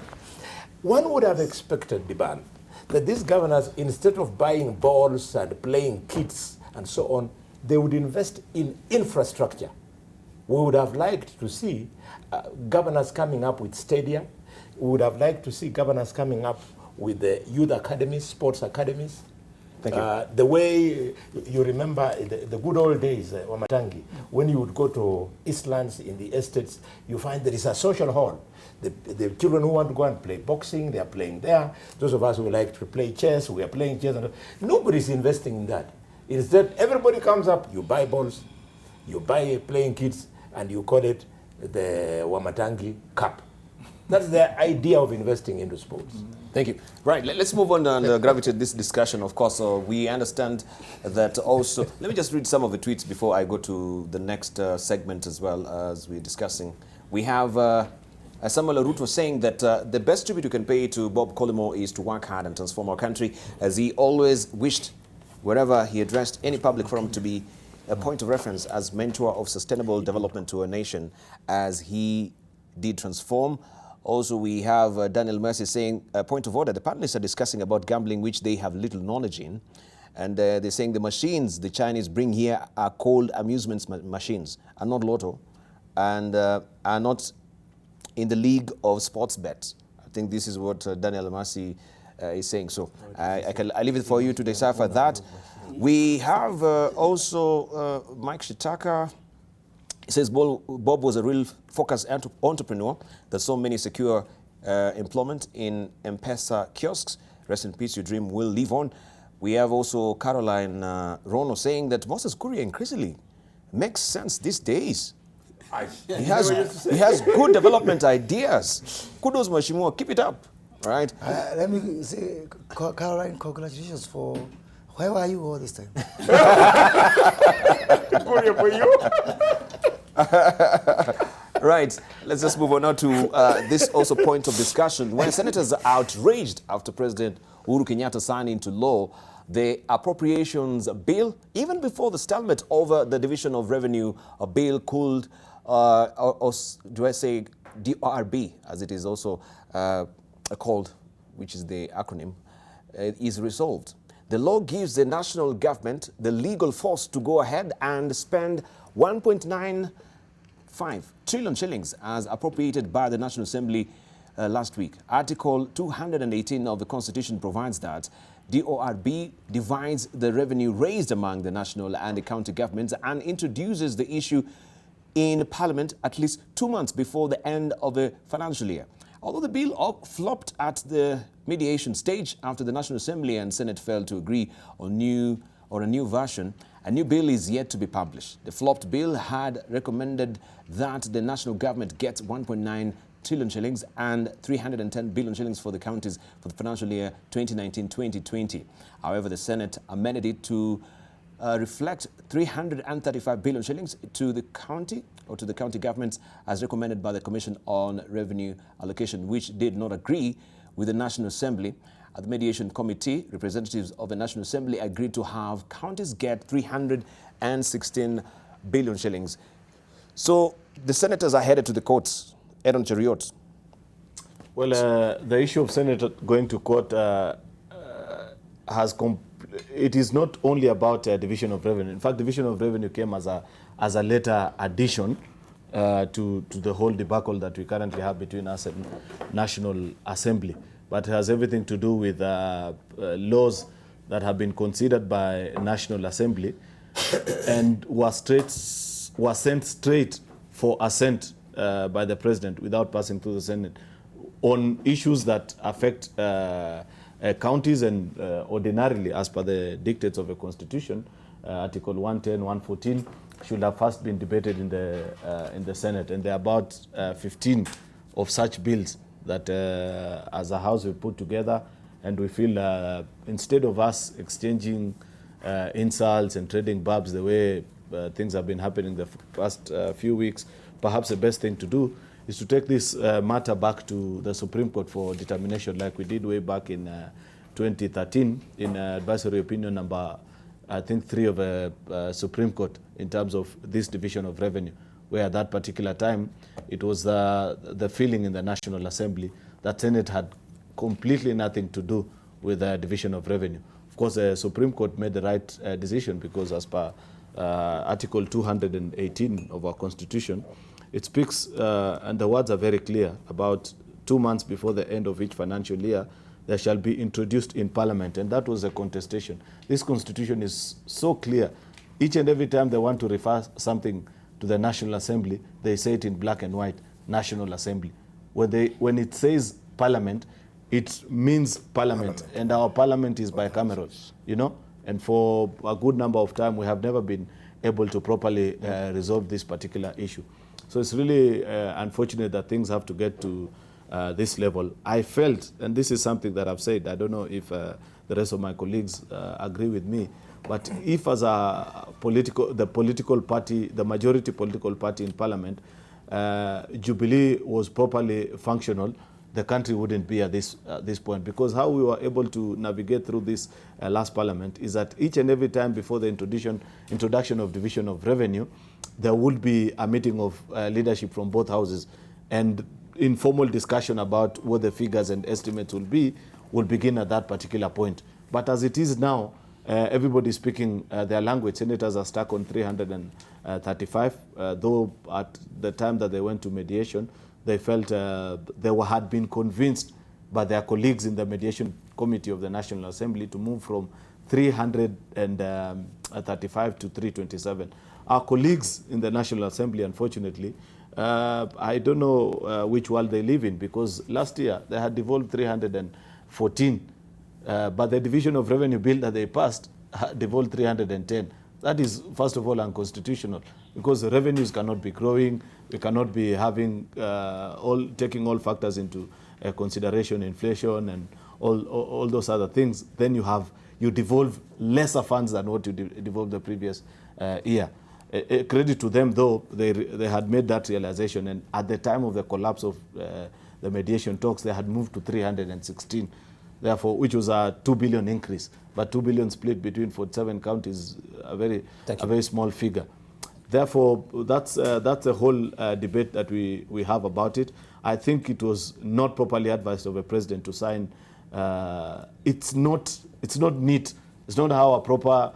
one would have expected, Debarl, that these governors, instead of buying balls and playing kits and so on, they would invest in infrastructure. We would have liked to see governors coming up with stadia. We would have liked to see governors coming up with the youth academies, sports academies. Thank you. The way you remember the good old days, Wamatangi, when you would go to Eastlands in the estates, you find there is a social hall. The children who want to go and play boxing, they are playing there. Those of us who like to play chess, we are playing chess. Nobody's investing in that. Instead, everybody comes up, you buy balls, you buy playing kits, and you call it the Wamatangi Cup. That's the idea of investing into sports. Thank you. Right, let's move on and gravitate this discussion. Of course, we understand that also. Let me just read some of the tweets before I go to the next segment as well as we're discussing. We have Samuel Ruto saying that the best tribute you can pay to Bob Collymore is to work hard and transform our country, as he always wished, wherever he addressed any public forum, to be a point of reference as mentor of sustainable development to a nation, as he did transform. Also, we have Daniel Mercy saying, point of order, the panelists are discussing about gambling, which they have little knowledge in. And they're saying the machines the Chinese bring here are called amusement machines, are not lotto, and are not in the league of sports bets. I think this is what Daniel Mercy is saying. So I leave it for you to decipher that. We have also Mike Shitaka. He says Bob was a real focused entrepreneur that saw many secure employment in M-Pesa kiosks. Rest in peace, your dream will live on. We have also Caroline Rono saying that Moses Kuria increasingly makes sense these days. He has good development ideas. Kudos, Mashimua, keep it up. Right? Let me say, Caroline, congratulations for... Where were you all this time? Right, let's just move on now to this also point of discussion. When senators are outraged after President Uhuru Kenyatta signed into law the appropriations bill, even before the stalemate over the division of revenue, a bill called, or do I say DRB, as it is also called, which is the acronym, is resolved. The law gives the national government the legal force to go ahead and spend 1.95 trillion shillings as appropriated by the National Assembly last week. Article 218 of the Constitution provides that DORB divides the revenue raised among the national and the county governments and introduces the issue in Parliament at least 2 months before the end of the financial year. Although the bill flopped at the mediation stage after the National Assembly and Senate failed to agree on a new version, a new bill is yet to be published. The flopped bill had recommended that the national government gets 1.9 trillion shillings and 310 billion shillings for the counties for the financial year 2019-2020. However, the Senate amended it to reflect 335 billion shillings to the county governments as recommended by the Commission on Revenue Allocation, which did not agree with the National Assembly. At the mediation committee, representatives of the National Assembly agreed to have counties get 316 billion shillings. So the senators are headed to the courts. Aaron Cheriot. Well, the issue of Senator going to court it is not only about division of revenue. In fact, division of revenue came as a later addition to the whole debacle that we currently have between us and National Assembly. But it has everything to do with laws that have been considered by National Assembly and was sent straight for assent by the President without passing through the Senate. on issues that affect counties and ordinarily, as per the dictates of a constitution, Article 110, 114, should have first been debated in the Senate. And there are about 15 of such bills that as a House we put together, and we feel instead of us exchanging insults and trading barbs the way things have been happening the past few weeks, perhaps the best thing to do is to take this matter back to the Supreme Court for determination, like we did way back in 2013 in advisory opinion number, I think, 3 of the Supreme Court in terms of this division of revenue, where at that particular time it was the feeling in the National Assembly that Senate had completely nothing to do with the division of revenue. Of course, the Supreme Court made the right decision, because as per Article 218 of our Constitution, it speaks, and the words are very clear, about 2 months before the end of each financial year, there shall be introduced in Parliament, and that was a contestation. This Constitution is so clear. Each and every time they want to refer something to the National Assembly, they say it in black and white, National Assembly. When it says Parliament, it means Parliament, and our Parliament is bicameral, you know? And for a good number of time, we have never been able to properly resolve this particular issue. So it's really unfortunate that things have to get to this level. I felt, and this is something that I've said, I don't know if the rest of my colleagues agree with me, but if as a political party, the majority political party in Parliament, Jubilee was properly functional, the country wouldn't be at this point. Because how we were able to navigate through this last Parliament is that each and every time before the introduction of division of revenue, there would be a meeting of leadership from both houses, and informal discussion about what the figures and estimates will begin at that particular point. But as it is now, everybody is speaking their language. Senators are stuck on 335, though at the time that they went to mediation, they felt they had been convinced by their colleagues in the mediation committee of the National Assembly to move from 335 to 327. Our colleagues in the National Assembly, unfortunately, I don't know which world they live in, because last year they had devolved 314, but the division of revenue bill that they passed devolved 310. That is, first of all, unconstitutional, because the revenues cannot be growing. We cannot be having taking all factors into consideration, inflation and all those other things. Then you devolve lesser funds than what you devolved the previous year. Credit to them, though, they had made that realization, and at the time of the collapse of the mediation talks, they had moved to 316, therefore, which was a 2 billion increase. But 2 billion split between 47 counties, a very small figure. Therefore, that's a whole debate that we have about it. I think it was not properly advised of a president to sign. It's not neat. It's not how a proper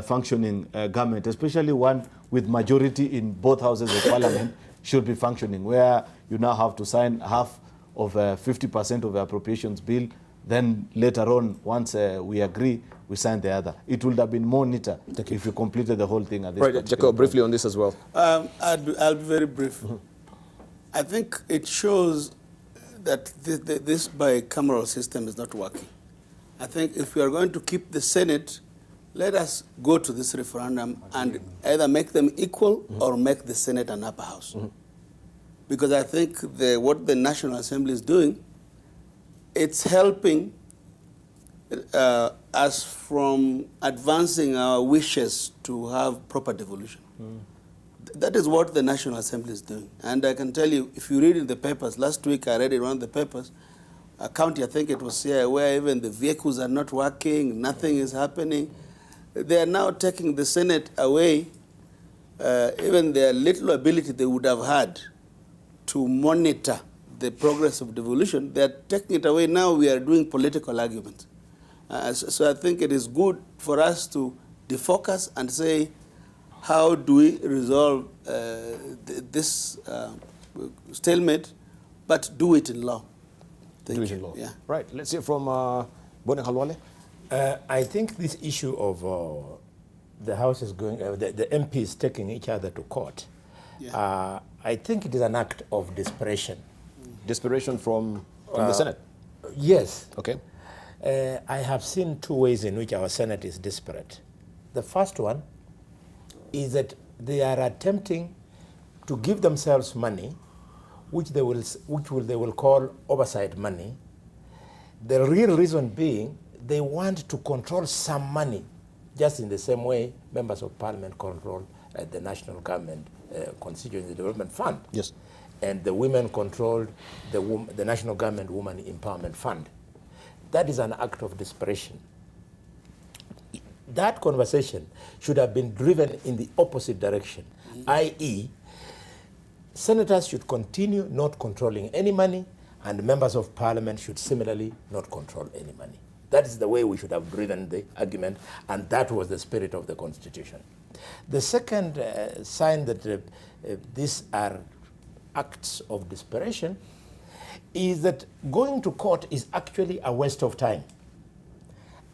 functioning government, especially one with majority in both houses of parliament, should be functioning, where you now have to sign half of 50% of the appropriations bill. Then later on, once we agree, we sign the other. It would have been more neater if you completed the whole thing at this point. Right, Jacob, briefly on this as well. I'll be very brief. I think it shows that this bicameral system is not working. I think if we are going to keep the Senate, let us go to this referendum and either make them equal or make the Senate an upper house. Because I think what the National Assembly is doing, it's helping us from advancing our wishes to have proper devolution. That is what the National Assembly is doing. And I can tell you, if you read in the papers, last week I read in one of the papers, a county, I think it was here, where even the vehicles are not working, nothing is happening. They are now taking the Senate away, even their little ability they would have had to monitor the progress of devolution. They are taking it away. Now we are doing political arguments. So I think it is good for us to defocus and say, how do we resolve this stalemate, but do it in law. Do it in law. Yeah. Right. Let's hear from Bone Halwale. I think this issue of the House is going, the MPs taking each other to court, I think it is an act of desperation. Desperation from from the Senate? Yes. Okay. I have seen two ways in which our Senate is disparate. The first one is that they are attempting to give themselves money, which they will call oversight money. The real reason being they want to control some money, just in the same way members of parliament control the national government constituency development fund. Yes. And the women controlled the national government women empowerment fund. That is an act of desperation. That conversation should have been driven in the opposite direction, i.e., senators should continue not controlling any money, and members of parliament should similarly not control any money. That is the way we should have driven the argument, and that was the spirit of the Constitution. The second sign that these are acts of desperation is that going to court is actually a waste of time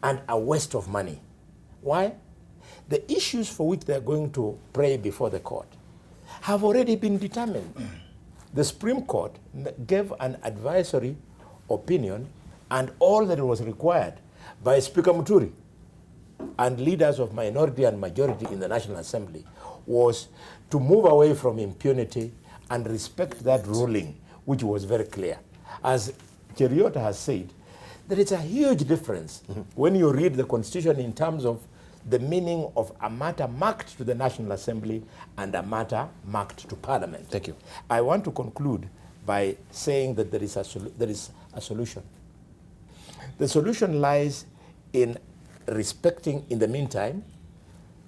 and a waste of money. Why? The issues for which they are going to pray before the court have already been determined. The Supreme Court gave an advisory opinion, and all that was required by Speaker Muturi and leaders of minority and majority in the National Assembly was to move away from impunity and respect that ruling, which was very clear. As Cheriota has said, there is a huge difference when you read the Constitution in terms of the meaning of a matter marked to the National Assembly and a matter marked to Parliament. Thank you. I want to conclude by saying that there is a solution. The solution lies in respecting, in the meantime,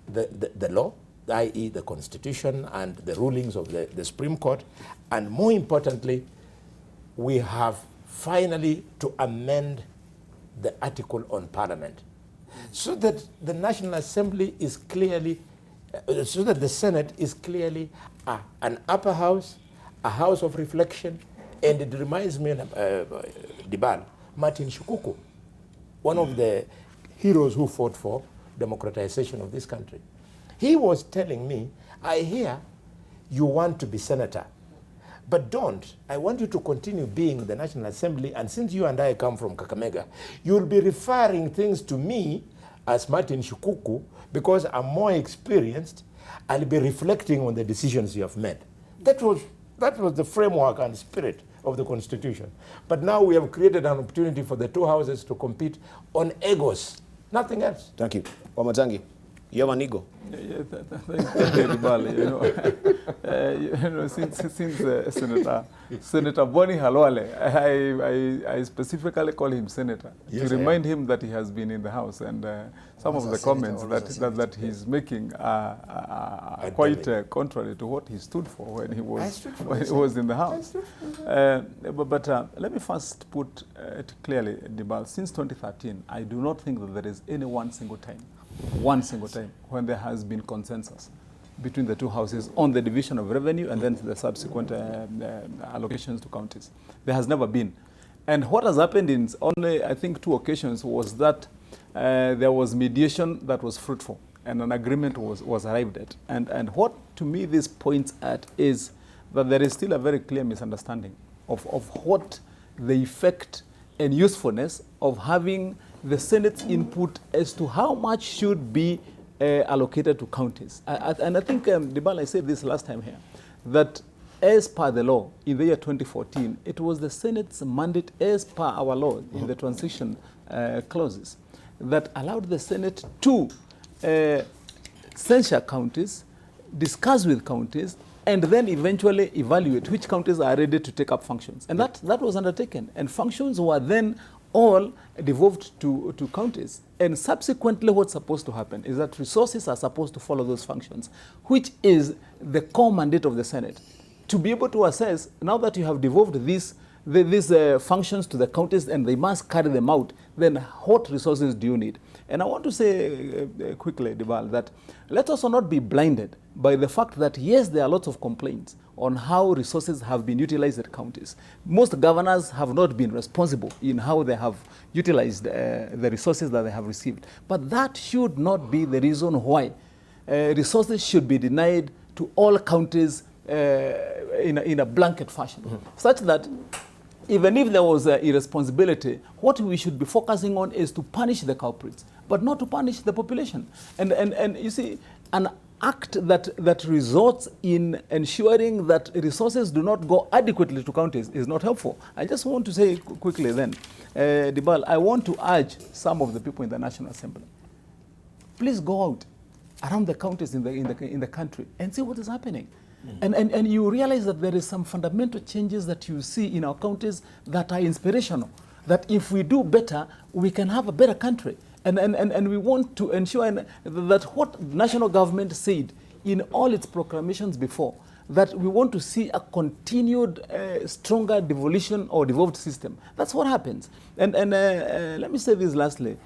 the law, i.e. the Constitution and the rulings of the Supreme Court, and more importantly, we have finally to amend the article on Parliament, so that the National Assembly is clearly, so that the Senate is clearly an upper house, a house of reflection. And it reminds me, Debarl, Martin Shikuku, one of the heroes who fought for democratization of this country. He was telling me, I hear you want to be senator, but don't. I want you to continue being the National Assembly, and since you and I come from Kakamega, you'll be referring things to me as Martin Shikuku, because I'm more experienced. I'll be reflecting on the decisions you have made. That was the framework and spirit of the Constitution. But now we have created an opportunity for the two houses to compete on egos, nothing else. Thank you. Wamatangi, you have an ego. Thank you, Debarl. Since Senator Boni Halwale, I specifically call him Senator to remind him that he has been in the House, and some of the comments that he's making are quite contrary to what he stood for when he was in the House. But let me first put it clearly, Debarl, since 2013, I do not think that there is any one single time when there has been consensus between the two houses on the division of revenue and then the subsequent allocations to counties. There has never been. And what has happened in only, I think, 2 occasions was that there was mediation that was fruitful and an agreement was arrived at. And what, to me, this points at is that there is still a very clear misunderstanding of what the effect and usefulness of having the Senate's input as to how much should be allocated to counties. And I think, Debarl, I said this last time here, that as per the law, in the year 2014, it was the Senate's mandate, as per our law in the transition clauses, that allowed the Senate to censure counties, discuss with counties, and then eventually evaluate which counties are ready to take up functions. And that was undertaken. And functions were then all devolved to counties. And subsequently, what's supposed to happen is that resources are supposed to follow those functions, which is the core mandate of the Senate. To be able to assess, now that you have devolved these functions to the counties and they must carry them out, then what resources do you need? And I want to say quickly, Debarl, that let us not be blinded by the fact that, yes, there are lots of complaints on how resources have been utilized at counties. Most governors have not been responsible in how they have utilized the resources that they have received. But that should not be the reason why resources should be denied to all counties in a blanket fashion, such that even if there was irresponsibility, what we should be focusing on is to punish the culprits, but not to punish the population. And you see, an act that results in ensuring that resources do not go adequately to counties is not helpful. I just want to say quickly then, Debarl, I want to urge some of the people in the National Assembly, please go out around the counties in the country and see what is happening. And you realize that there is some fundamental changes that you see in our counties that are inspirational, that if we do better, we can have a better country. And we want to ensure that what national government said in all its proclamations before, that we want to see a continued stronger devolution or devolved system. That's what happens. And let me say this lastly.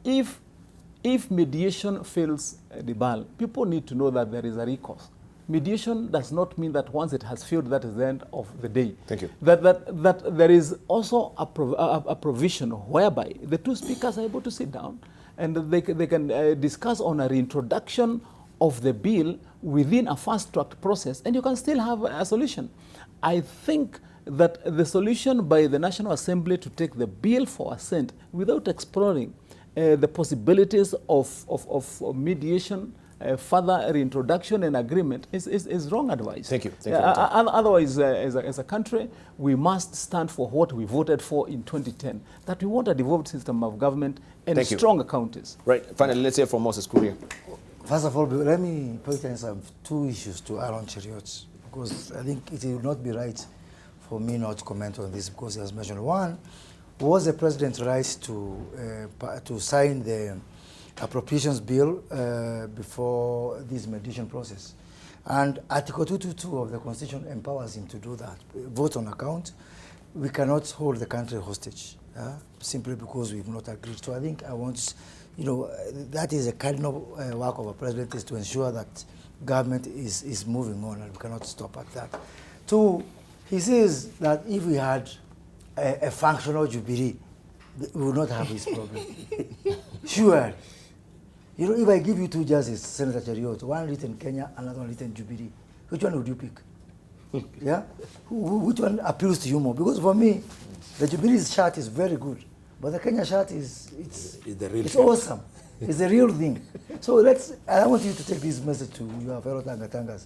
If mediation fails, Debarl, people need to know that there is a recourse. Mediation does not mean that once it has failed, that is the end of the day. Thank you. That there is also a provision whereby the two speakers are able to sit down and they can discuss on a reintroduction of the bill within a fast-track process, and you can still have a solution. I think that the solution by the National Assembly to take the bill for assent without exploring the possibilities of mediation, further reintroduction and agreement is wrong advice. Thank you. Thank you. Otherwise, as a country, we must stand for what we voted for in 2010, that we want a devolved system of government and stronger counties. Right. Finally, let's hear from Moses Kuria. First of all, let me point out some two issues to Aaron Cheriot, because I think it will not be right for me not to comment on this, because he has mentioned one, was the president right to sign the appropriations bill before this mediation process? And Article 222 of the Constitution empowers him to do that. Vote on account. We cannot hold the country hostage simply because we've not agreed. So I think that is a cardinal work of a president, is to ensure that government is moving on, and we cannot stop at that. Two, he says that if we had a functional Jubilee, we would not have this problem. Sure. If I give you two judges, Senator Cheriot, one written Kenya, another one written Jubilee, which one would you pick? Yeah? Which one appeals to you more? Because for me, the Jubilee chart is very good, but the Kenya chart it's awesome. It's the real thing. So I want you to take this message to your fellow Tangatangas.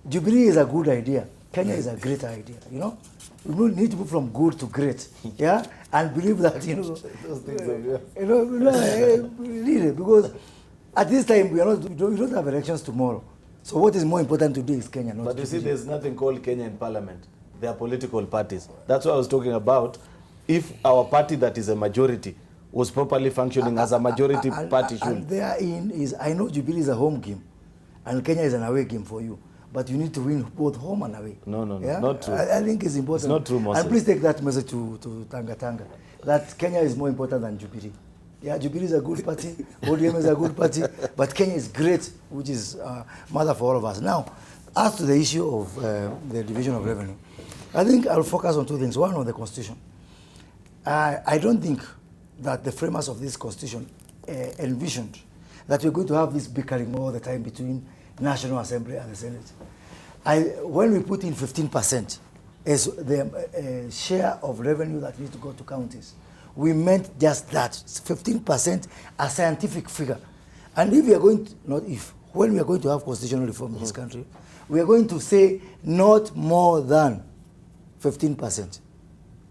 Jubilee is a good idea. Kenya is a great idea, We need to move from good to great, yeah? And believe that, those things really, because at this time, we don't have elections tomorrow. So what is more important today is Kenya, not But you see, there's nothing called Kenya in parliament. They are political parties. That's what I was talking about. If our party that is a majority was properly functioning as a majority party should. And therein is, I know Jubilee is a home game, and Kenya is an away game for you. But you need to win both home and away. No, yeah? not true. I think it's important. It's not true, Moses. And please take that message to Tanga, that Kenya is more important than Jubilee. Yeah, Jubilee is a good party, ODM is a good party, but Kenya is great, which is mother for all of us. Now, as to the issue of the division of revenue, I think I'll focus on two things. One, on the Constitution. I don't think that the framers of this Constitution envisioned that we're going to have this bickering all the time between National Assembly and the Senate. When we put in 15% as the share of revenue that needs to go to counties, we meant just that, 15%, a scientific figure. And if we are going to, when we are going to have constitutional reform in this country, we are going to say not more than 15%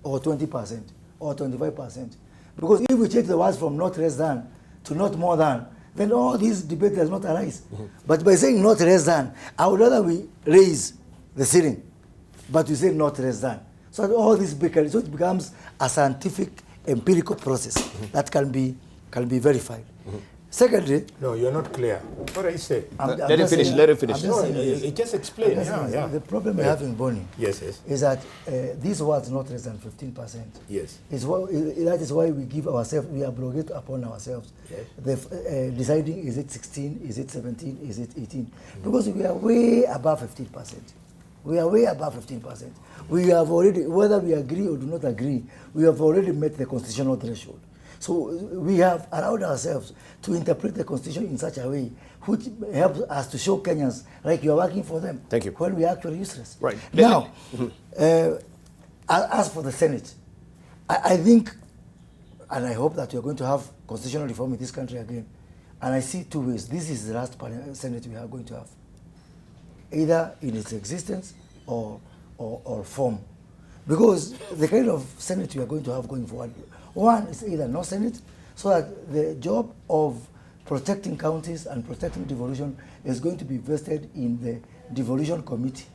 or 20% or 25%. Because if we change the words from not less than to not more than, then all these debate does not arise. But by saying not less than, I would rather we raise the ceiling, but we say not less than. So all this becomes, so it becomes a scientific, empirical process that can be verified. Secondly, no, you're not clear. What I say? Let him finish. Let him finish. Just explain. The problem we have in Bonny is that these words not less than 15%. Yes. That is why we give ourselves, we abrogate upon ourselves. Yes. Deciding is it 16, is it 17, is it 18? Because we are way above 15%. We are way above 15%. We have already, whether we agree or do not agree, we have already met the constitutional threshold. So we have allowed ourselves to interpret the Constitution in such a way which helps us to show Kenyans like you are working for them. Thank you. When we are actually useless. Right. Now, As for the Senate, I think, and I hope that we are going to have constitutional reform in this country again. And I see two ways. This is the last Senate we are going to have, either in its existence or form. Because the kind of Senate we are going to have going forward, one is either no Senate, so that the job of protecting counties and protecting devolution is going to be vested in the devolution committee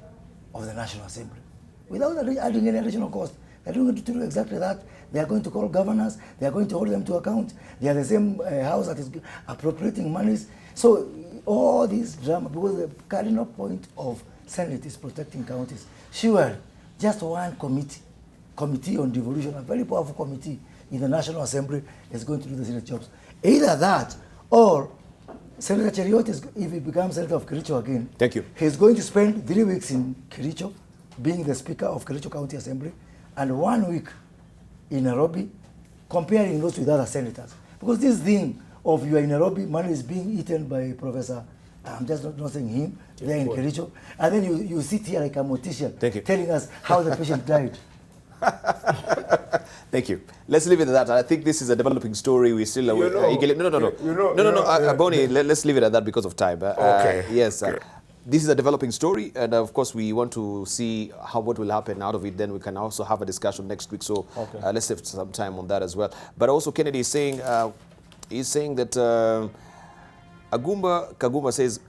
of the National Assembly, without adding any additional cost. They're going to do exactly that. They are going to call governors. They are going to hold them to account. They are the same house that is appropriating monies. So all this drama, because the cardinal point of Senate is protecting counties. Sure, just one committee on devolution, a very powerful committee in the National Assembly is going to do the Senate jobs. Either that or Senator Cheriot, if he becomes Senator of Kericho again, thank you, he's going to spend 3 weeks in Kericho, being the Speaker of Kericho County Assembly, and 1 week in Nairobi, comparing those with other senators. Because this thing of you are in Nairobi, money is being eaten by Professor, I'm just not saying him, there in Kericho, and then you sit here like a mortician, telling us how the patient died. Thank you. Let's leave it at that. I think this is a developing story. We still Boni, let's leave it at that because of time. Okay. Yes. Okay. This is a developing story, and of course we want to see what will happen out of it. Then we can also have a discussion next week. So let's have some time on that as well. But also Kennedy is saying that Kagumba says,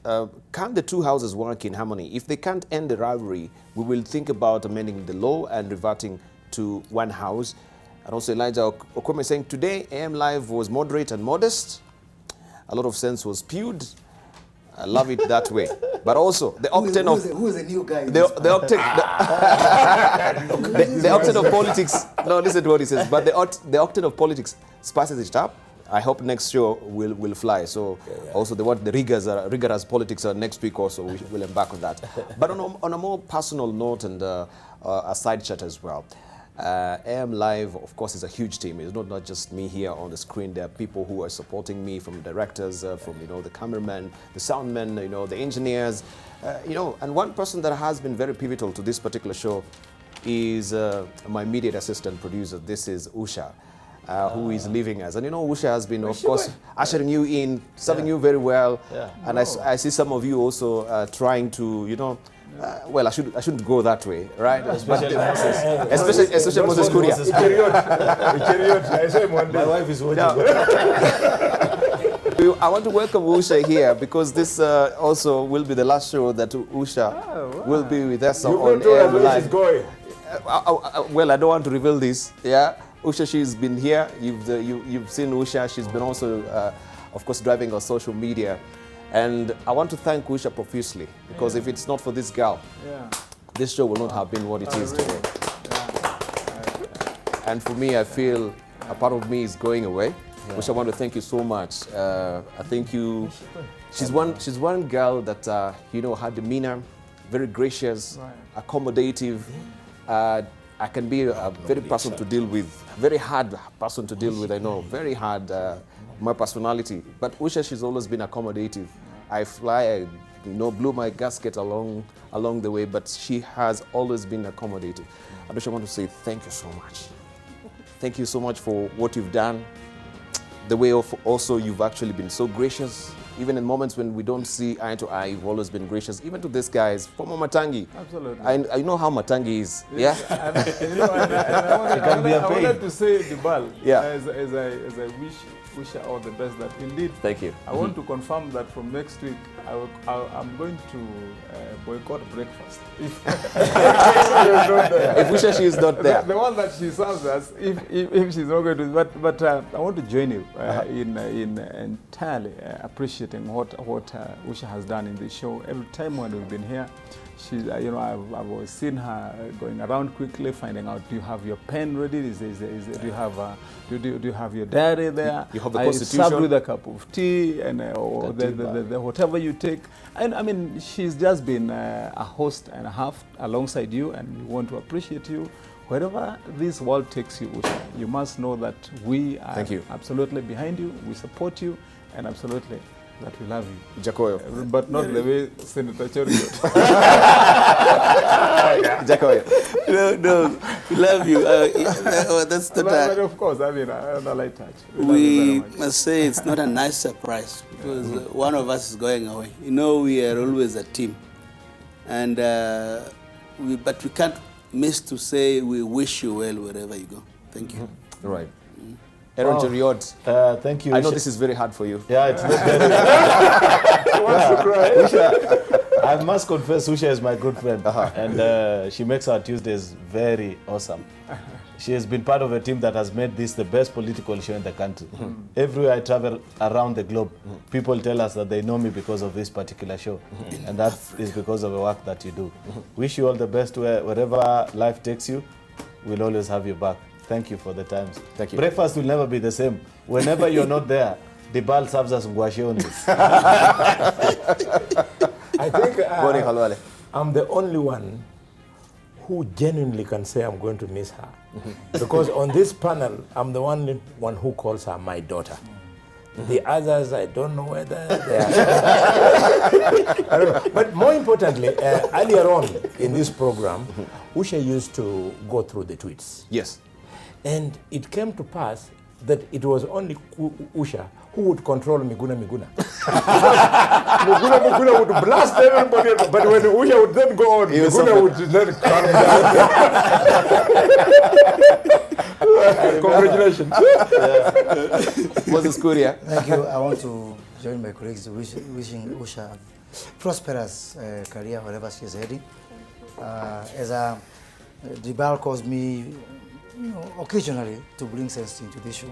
can the two houses work in harmony? If they can't end the rivalry, we will think about amending the law and reverting to one house. And also Elijah Okome is saying, today AM Live was moderate and modest. A lot of sense was spewed. I love it that way. But also the octane who is the new guy? The octane of politics. No, listen to what he says. But the octane of politics spices it up. I hope next show will fly. So also the rigorous politics next week also we will embark on that. But on a more personal note and a side chat as well. AM Live, of course, is a huge team. It's not just me here on the screen. There are people who are supporting me, from directors, from the cameramen, the soundmen, the engineers, And one person that has been very pivotal to this particular show is my immediate assistant producer. This is Usha, who is leaving us. And Usha has been, of course, ushering you in, serving you very well. Yeah. And I see some of you also trying to, well, I shouldn't go that way, right? Especially Moses Kuria. My wife is watching. I want to welcome Usha here because this also will be the last show that Usha will be with us on air live. Well, I don't want to reveal this. Yeah, Usha, she's been here. You've seen Usha. She's been also, of course, driving our social media. And I want to thank Usha profusely because if it's not for this girl, this show will not have been what it is today. And for me, I feel a part of me is going away. Usha, I want to thank you so much. I think she's one girl that her demeanor, very gracious, accommodative. I can be a very person to deal with, very hard person to deal with. I know, very hard. My personality, but Usha, she's always been accommodative. I fly, blew my gasket along the way, but she has always been accommodative. I just want to say thank you so much. Thank you so much for what you've done. The way of also you've actually been so gracious, even in moments when we don't see eye to eye. You've always been gracious, even to this guys from Matangi. Absolutely. I know how Matangi is. Yeah. I wanted to say, Debarl, as I wish her all the best, that indeed. Thank you. I want to confirm that from next week, I'm going to boycott breakfast. If Usha, she is not there. The one that she serves us, if she's not going to, but I want to join you in entirely appreciating what Usha has done in this show. Every time when we've been here, she's, I've always seen her going around quickly, finding out, do you have your pen ready? Do you have your diary there? You have the Constitution. Served with a cup of tea and or the whatever you take. And I mean, she's just been a host and a half alongside you, and we want to appreciate you. Wherever this world takes you, Usha, you must know that we are absolutely behind you. We support you, and absolutely that we love you. Jacoyo. But not the way Senator Choriot. Jacoyo. No, we love you. That's the But time. of course, I mean, on a light touch. love you We very much. must say it's not a nice surprise because one of us is going away. You know, we are always a team, and but we can't miss to say we wish you well wherever you go. Thank you. Right. Aaron Cheriot, Thank you. I know this is very hard for you. Yeah, it's not very. Usha, I must confess, Usha is my good friend, and she makes our Tuesdays very awesome. She has been part of a team that has made this the best political show in the country. Everywhere I travel around the globe, people tell us that they know me because of this particular show, and that is because of the work that you do. Wish you all the best wherever life takes you. We'll always have you back. Thank you for the times. Thank you. Breakfast will never be the same. Whenever you're not there, Debarl serves us ngwashi only. I think Morning, Halwale. I'm the only one who genuinely can say I'm going to miss her. Because on this panel, I'm the only one who calls her my daughter. The others, I don't know whether they are. I don't know. But more importantly, earlier on in this program, Usha used to go through the tweets. Yes. And it came to pass that it was only Usha who would control Miguna. Miguna would blast everybody, but when Usha would then go on, Miguna would then calm down. Congratulations. Moses Kuria. Thank you. I want to join my colleagues wishing Usha a prosperous career wherever she is heading. As Debarl calls me, occasionally to bring sense into this show.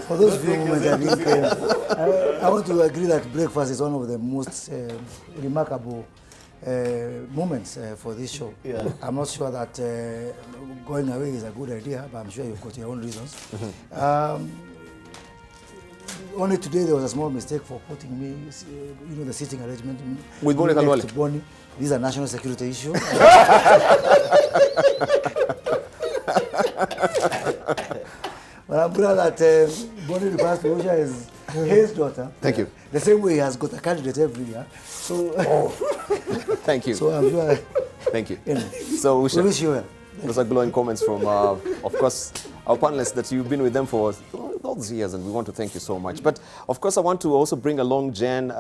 For those few moments, I think I want to agree that breakfast is one of the most remarkable moments for this show. Yeah. I'm not sure that going away is a good idea, but I'm sure you've got your own reasons. Only today there was a small mistake for putting me, the seating arrangement With Boni Khalwale. next to Boni. These are national security issue. But I'm glad that Boni refers to Usha as his daughter. Thank you. The same way he has got a candidate every year. So, Thank you. so I'm sure. Thank you. Anyway, So, we Usha, wish you well. those are glowing comments from, of course, our panelists that you've been with them for all these years, and we want to thank you so much. But, of course, I want to also bring along Jen,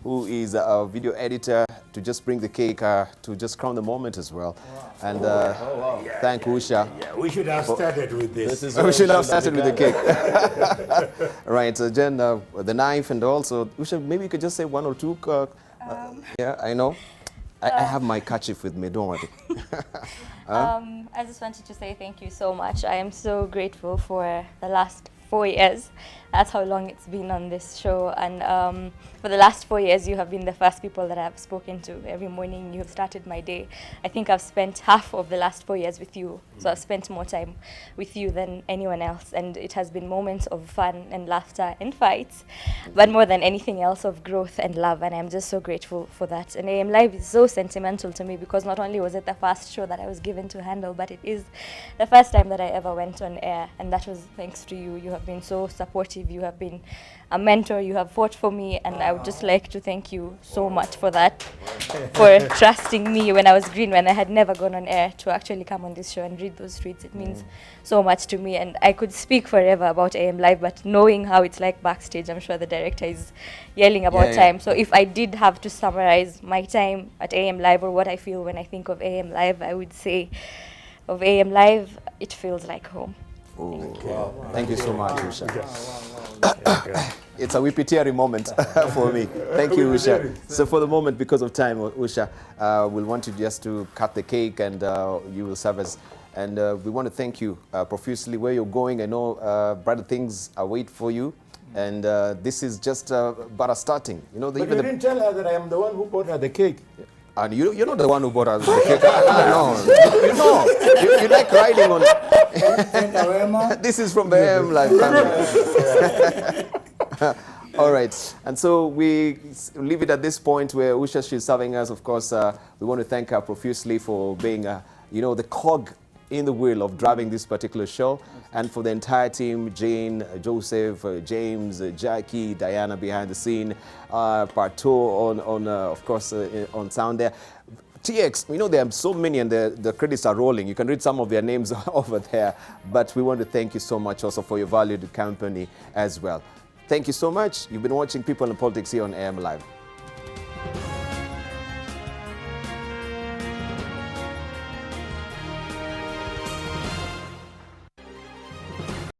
who is a video editor, to just bring the cake, to just crown the moment as well. And thank Usha. Yeah, we should have started with this. We should have started with the cake. Right, so Jen, the knife, and also, Usha, maybe you could just say one or two. Yeah, I know. I have my kerchief with me, don't worry. I just wanted to say thank you so much. I am so grateful for the last 4 years. That's how long it's been on this show. And for the last 4 years, you have been the first people that I've spoken to. Every morning you have started my day. I think I've spent half of the last 4 years with you. So I've spent more time with you than anyone else. And it has been moments of fun and laughter and fights, but more than anything else, of growth and love. And I'm just so grateful for that. And AM Live is so sentimental to me because not only was it the first show that I was given to handle, but it is the first time that I ever went on air. And that was thanks to you. You have been so supportive. You have been a mentor. You have fought for me. And I would just like to thank you so much for that, for trusting me when I was green, when I had never gone on air, to actually come on this show and read those tweets. It means so much to me. And I could speak forever about AM Live, but knowing how it's like backstage, I'm sure the director is yelling about time. So if I did have to summarize my time at AM Live, or what I feel when I think of AM Live, I would say of AM Live, it feels like home. Thank you so much, Usha. It's a whippy-teary moment for me. Thank you, Usha. So for the moment, because of time, Usha, we'll want you just to cut the cake, and you will serve us. And we want to thank you profusely where you're going. I know brighter things await for you. And this is just but a starting. But you didn't tell her that I am the one who bought her the cake. And you're not the one who bought us the cake. No. You like riding on. This is from the AM Live family. All right. And so we leave it at this point where Usha, she's serving us. Of course, we want to thank her profusely for being, the cog in the wheel of driving this particular show. And for the entire team, Jane, Joseph, James, Jackie, Diana behind the scene, Parto of course, on sound there. TX, we know there are so many and the credits are rolling. You can read some of their names over there. But we want to thank you so much also for your valued company as well. Thank you so much. You've been watching People and Politics here on AM Live.